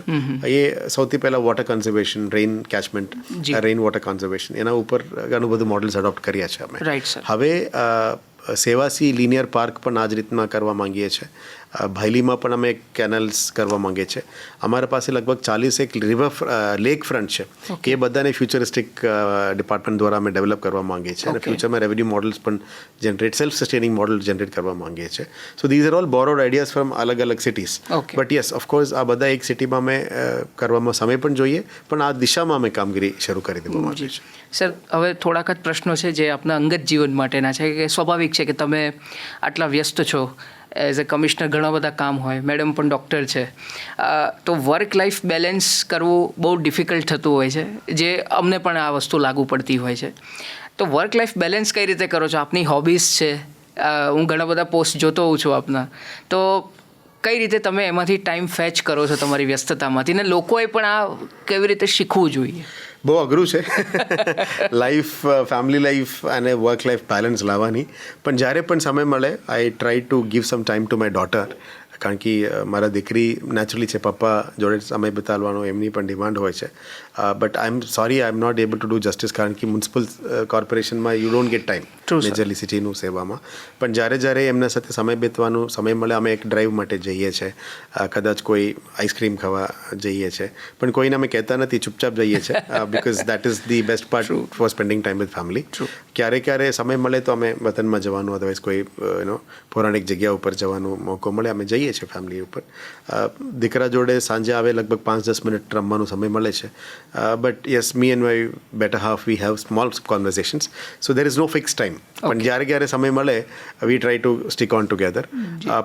[SPEAKER 2] એ સૌથી પહેલાં water conservation, rain catchment, rain water conservation, એના ઉપર ઘણું બધું મોડલ્સ એડોપ્ટ કર્યા છે અમે. હવે સેવાસી લિનિયર પાર્ક પણ આ જ રીતના કરવા માંગીએ છીએ. ભાયલીમાં પણ અમે કેનલ્સ કરવા માંગીએ છીએ. અમારા પાસે લગભગ 41 રિવર લેક ફ્રન્ટ છે, એ બધાને ફ્યુચરિસ્ટિક ડિપાર્ટમેન્ટ દ્વારા અમે ડેવલપ કરવા માંગીએ છીએ અને ફ્યુચરમાં રેવન્યુ મોડલ્સ પણ સેલ્ફ સસ્ટેનિંગ મોડલ જનરેટ કરવા માંગીએ છીએ. સો these are all borrowed ideas from અલગ અલગ સિટીઝ. બટ યસ, ઓફકોર્સ આ બધા એક સિટીમાં અમે કરવામાં સમય પણ જોઈએ, પણ આ દિશામાં અમે કામગીરી શરૂ કરી દેવા માંગીએ છીએ.
[SPEAKER 1] સર, હવે થોડાક જ પ્રશ્નો છે જે આપના અંગત જીવન માટેના છે. કે સ્વાભાવિક છે કે તમે આટલા વ્યસ્ત છો, એઝ અ કમિશનર ઘણા બધા કામ હોય, મેડમ પણ ડૉક્ટર છે, તો વર્ક લાઈફ બેલેન્સ કરવું બહુ ડિફિકલ્ટ થતું હોય છે, જે અમને પણ આ વસ્તુ લાગુ પડતી હોય છે. તો વર્ક લાઈફ બેલેન્સ કઈ રીતે કરો છો? આપની હોબીઝ છે, હું ઘણા બધા પોસ્ટ જોતો હોઉં છું આપના, તો કઈ રીતે તમે એમાંથી ટાઈમ ફેચ કરો છો તમારી વ્યસ્તતામાંથી, ને લોકોએ પણ આ કેવી રીતે શીખવું જોઈએ?
[SPEAKER 2] બહુ અઘરું છે લાઈફ, ફેમિલી લાઈફ અને વર્ક લાઈફ બેલેન્સ લાવવાની. પણ જ્યારે પણ સમય મળે આઈ try to give some time to my daughter. કારણ કે મારા દીકરી નેચરલી છે, પપ્પા જોડે સમય બતાવવાનો એમની પણ ડિમાન્ડ હોય છે. But I am sorry, I am not able to do justice, કારણ કે મ્યુનિસિપલ કોર્પોરેશનમાં you don't get time majorly સિટીનું સેવામાં. પણ જ્યારે એમના સાથે સમય બીતવાનું સમય મળે અમે એક ડ્રાઈવ માટે જઈએ છીએ, કદાચ કોઈ આઈસ્ક્રીમ ખાવા જઈએ છીએ, પણ કોઈને અમે કહેતા નથી, ચૂપચાપ જઈએ છીએ, because that is the best part for spending time with family. ક્યારે સમય મળે તો અમે વતનમાં જવાનું, અદરવાઇઝ કોઈ પૌરાણિક જગ્યા ઉપર જવાનો મોકો મળે અમે જઈએ છીએ ફેમિલી ઉપર. દીકરા જોડે સાંજે આવે લગભગ 5-10 મિનિટ રમવાનો સમય મળે છે. But yes, me and my better half we have small conversations, so there is no fix time. પણ જ્યારે સમય મળે we try to stick on together.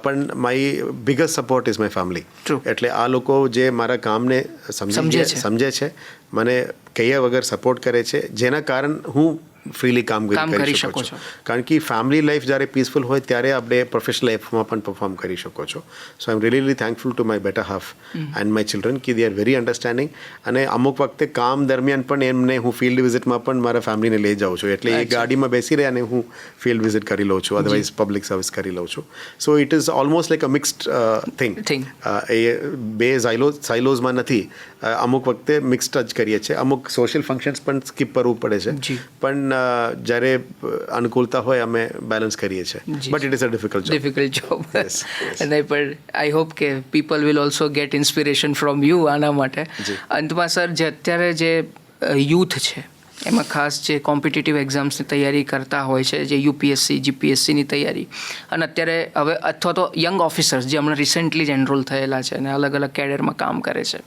[SPEAKER 2] પણ my biggest support is my family. એટલે આ લોકો જે મારા કામને સમજે છે, મને કયા વગર સપોર્ટ કરે છે, જેના કારણ હું ફ્રીલી કામગીરી કરી શકો છો. કારણ કે ફેમિલી લાઈફ જ્યારે પીસફુલ હોય ત્યારે આપણે પ્રોફેશનલ લાઈફમાં પણ પરફોર્મ કરી શકો છો. So I am really thankful to my better half and my children કે દે આર વેરી અન્ડરસ્ટેન્ડિંગ. અને અમુક વખતે કામ દરમિયાન પણ એમને હું ફિલ્ડ વિઝિટમાં પણ મારા ફેમિલીને લઈ જાઉં છું. એટલે એ ગાડીમાં બેસી રહે અને હું ફિલ્ડ વિઝિટ કરી લઉં છું, અદરવાઇઝ પબ્લિક સર્વિસ કરી લઉં છું. So it is almost like a mixed thing. એ બે સાઇલોઝમાં નથી, અમુક વખતે મિક્સ્ડ જ કરીએ છીએ. અમુક સોશિયલ ફંક્શન્સ પણ સ્કીપ કરવું પડે છે, પણ જ્યારે અનુકૂળતા હોય અમે બેલેન્સ કરીએ છીએ, but it is a difficult job.
[SPEAKER 1] નહીં, પણ આઈ હોપ કે people will also get inspiration from you આના માટે. અંતમાં સર, જે અત્યારે જે યુથ છે એમાં ખાસ જે કોમ્પિટિટિવ એક્ઝામ્સની તૈયારી કરતા હોય છે, જે યુપીએસસી જીપીએસસીની તૈયારી, અને અત્યારે હવે અથવા તો યંગ ઓફિસર્સ જે હમણાં રિસેન્ટલી જ એનરોલ થયેલા છે અને અલગ અલગ કેડરમાં કામ કરે છે,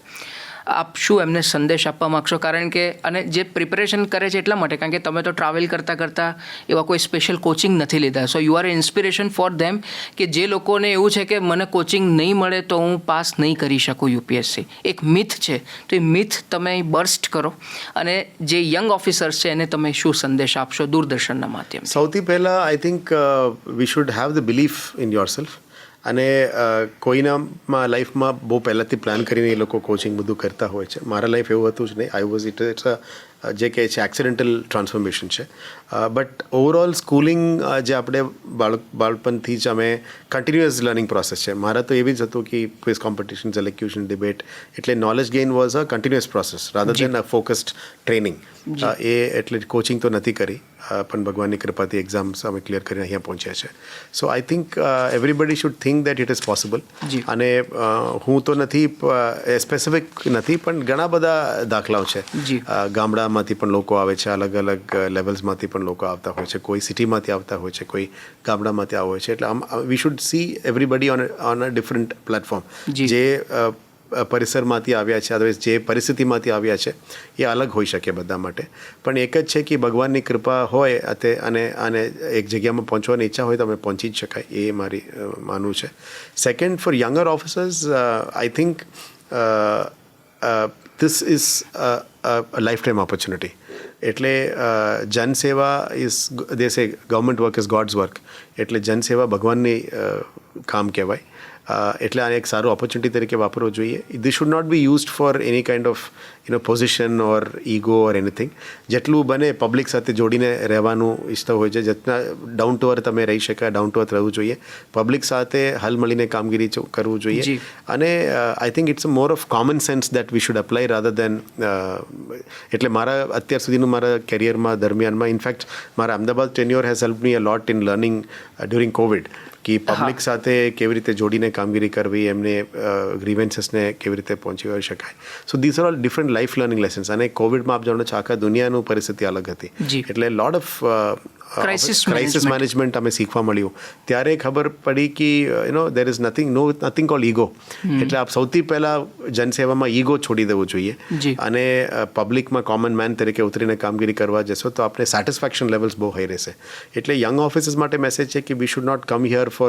[SPEAKER 1] આપ શું એમને સંદેશ આપવા માગશો? કારણ કે અને જે પ્રિપેરેશન કરે છે એટલા માટે કારણ કે તમે તો ટ્રાવેલ કરતાં કરતાં એવા કોઈ સ્પેશિયલ કોચિંગ નથી લીધા. So you are inspiration for them, કે જે લોકોને એવું છે કે મને કોચિંગ નહીં મળે તો હું પાસ નહીં કરી શકું યુપીએસસી. એક મિથ છે, તો એ મિથ તમે બર્સ્ટ કરો અને જે યંગ ઓફિસર્સ છે એને તમે શું સંદેશ આપશો દૂરદર્શનના માધ્યમથી?
[SPEAKER 2] સૌથી પહેલાં આઈ think we should have the belief in your self. અને કોઈનામાં લાઈફમાં બહુ પહેલાંથી પ્લાન કરીને એ લોકો કોચિંગ બધું કરતા હોય છે. મારા લાઈફ એવું હતું જ નહીં. આઈ વોઝ ઇટ્સ જે કહે છે એક્સિડેન્ટલ ટ્રાન્સફોર્મેશન છે. બટ ઓવરઓલ સ્કૂલિંગ જે આપણે બાળપણથી જ અમે કન્ટિન્યુઅસ લર્નિંગ પ્રોસેસ છે. મારા તો એવી જ હતું કે ક્વિઝ કોમ્પિટિશન્સ, એલોક્યુશન, ડિબેટ, એટલે knowledge gain was a continuous process rather then a focused training. એટલે કોચિંગ તો નથી કરી, પણ ભગવાનની કૃપાથી એક્ઝામ્સ અમે ક્લિયર કરીને અહીંયા પહોંચ્યા છે. So I think everybody should think that it is possible. અને હું તો નથી સ્પેસિફિક નથી, પણ ઘણા બધા દાખલાઓ છે. ગામડામાંથી પણ લોકો આવે છે, અલગ અલગ લેવલ્સમાંથી પણ લોકો આવતા હોય છે, કોઈ સિટીમાંથી આવતા હોય છે, કોઈ ગામડામાંથી આવે હોય છે. એટલે we should C everybody on a different platform. જે પરિસરમાંથી આવ્યા છે અથવા જે પરિસ્થિતિમાંથી આવ્યા છે એ અલગ હોઈ શકે બધા માટે, પણ એક જ છે કે ભગવાનની કૃપા હોય અને એક જગ્યામાં પહોંચવાની ઈચ્છા હોય તો અમે પહોંચી જ શકાય, એ મારી માનવું છે. Second, for younger officers I think this is a lifetime opportunity. એટલે જનસેવા is they say government work is God's work. એટલે જનસેવા ભગવાનની કામ કહેવાય. એટલે આને એક સારું ઓપોર્ચ્યુનિટી તરીકે વાપરવો જોઈએ. This should not be used for any kind of position or ego or anything. જેટલું બને પબ્લિક સાથે જોડીને રહેવાનું ઈચ્છતા હોય છે, જેટલા ડાઉન ટુ અર્થ તમે રહી શકાય, ડાઉન ટુ અર્થ રહેવું જોઈએ, પબ્લિક સાથે હલ મળીને કામગીરી કરવું જોઈએ. અને I think it's a more of common sense that we should apply rather than. એટલે મારા અત્યાર સુધીનું મારા કેરિયરમાં દરમિયાનમાં ઇનફેક્ટ મારા Ahmedabad tenure has help me a lot in learning during Covid, કે પબ્લિક સાથે કેવી રીતે જોડીને કામગીરી કરવી, એમને ગ્રીવેન્સીસને કેવી રીતે પહોંચી વળી શકાય. So this are all different life learning lessons. અને કોવિડમાં આપ જાણો છો આખા દુનિયાનું પરિસ્થિતિ અલગ હતી, એટલે લોટ ઓફ ક્રાઇસિસ મેનેજમેન્ટ અમે શીખવા મળ્યું. ત્યારે ખબર પડી કે there is nothing cold ego. એટલે આપ સૌથી પહેલાં જનસેવામાં ઈગો છોડી દેવું જોઈએ અને પબ્લિકમાં કોમન મેન તરીકે ઉતરીને કામગીરી કરવા જશો તો આપણે સેટિસ્ફેક્શન લેવલ્સ બહુ હાઈ રહેશે. એટલે યંગ ઓફિસર્સ માટે મેસેજ છે કે we should not come here for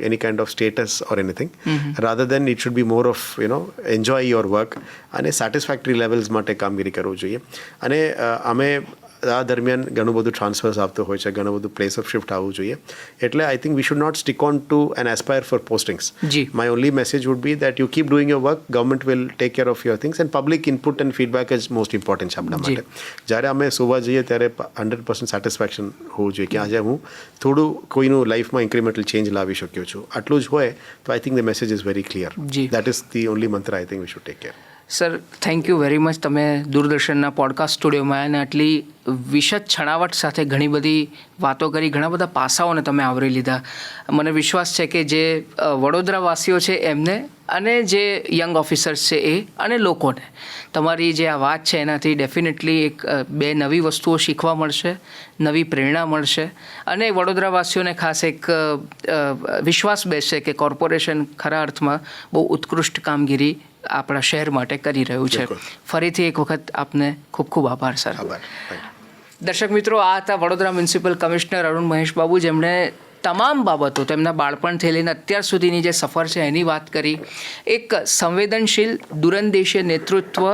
[SPEAKER 2] any kind of status or anything. Rather than it should be more of enjoy your work અને satisfactory levels માટે કામગીરી કરવું જોઈએ. અને અમે આ દરમિયાન ઘણું બધું ટ્રાન્સફર્સ આવતું હોય છે, ઘણું બધું પ્લેસ ઓફ શિફ્ટ આવવું જોઈએ. એટલે I think we should not stick on to and aspire for postings. My only message would be that you keep doing your work, government will take care of your things and public input and feedback is most important છે આપણા માટે. જ્યારે અમે સુવા જઈએ ત્યારે 100% satisfaction હોવું જોઈએ કે આજે હું થોડું કોઈનું લાઈફમાં ઇન્ક્રીમેન્ટલ ચેન્જ લાવી શક્યો છું. આટલું જ હોય તો I think the message is very clear. That is the only mantra I think we should take care.
[SPEAKER 1] Sir, thank you very much. તમે દૂરદર્શનના પોડકાસ્ટ સ્ટુડિયોમાં અને આટલી વિશદ છણાવટ સાથે ઘણી બધી વાતો કરી, ઘણા બધા પાસાઓને તમે આવરી લીધા. મને વિશ્વાસ છે કે જે વડોદરાવાસીઓ છે એમને અને જે યંગ ઓફિસર્સ છે એ અને લોકોને તમારી જે આ વાત છે એનાથી ડેફિનેટલી એક બે નવી વસ્તુઓ શીખવા મળશે, નવી પ્રેરણા મળશે અને વડોદરાવાસીઓને ખાસ એક વિશ્વાસ બેસશે કે કોર્પોરેશન ખરા અર્થમાં બહુ ઉત્કૃષ્ટ કામગીરી આપણા શહેર માટે કરી રહ્યું છે. ફરીથી એક વખત આપને ખૂબ ખૂબ આભાર સર. દર્શક મિત્રો, આ હતા વડોદરા મ્યુનિસિપલ કમિશનર અરુણ મહેશ બાબુ, જેમણે તમામ બાબતો તેમના બાળપણથી લઈને અત્યાર સુધીની જે સફર છે એની વાત કરી. એક સંવેદનશીલ, દૂરંદેશી નેતૃત્વ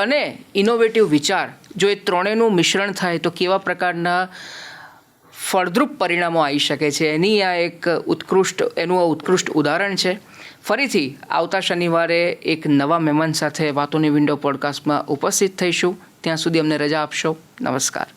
[SPEAKER 1] અને ઇનોવેટિવ વિચાર, જો એ ત્રણેયનું મિશ્રણ થાય તો કેવા પ્રકારના ફળદ્રુપ પરિણામો આવી શકે છે, એની આ એક ઉત્કૃષ્ટ ઉદાહરણ છે. ફરીથી આવતા શનિવારે એક નવા મહેમાન સાથે વાતોની વિન્ડો પોડકાસ્ટમાં ઉપસ્થિત થઈશું. ત્યાં સુધી અમને રજા આપશો. નમસ્કાર.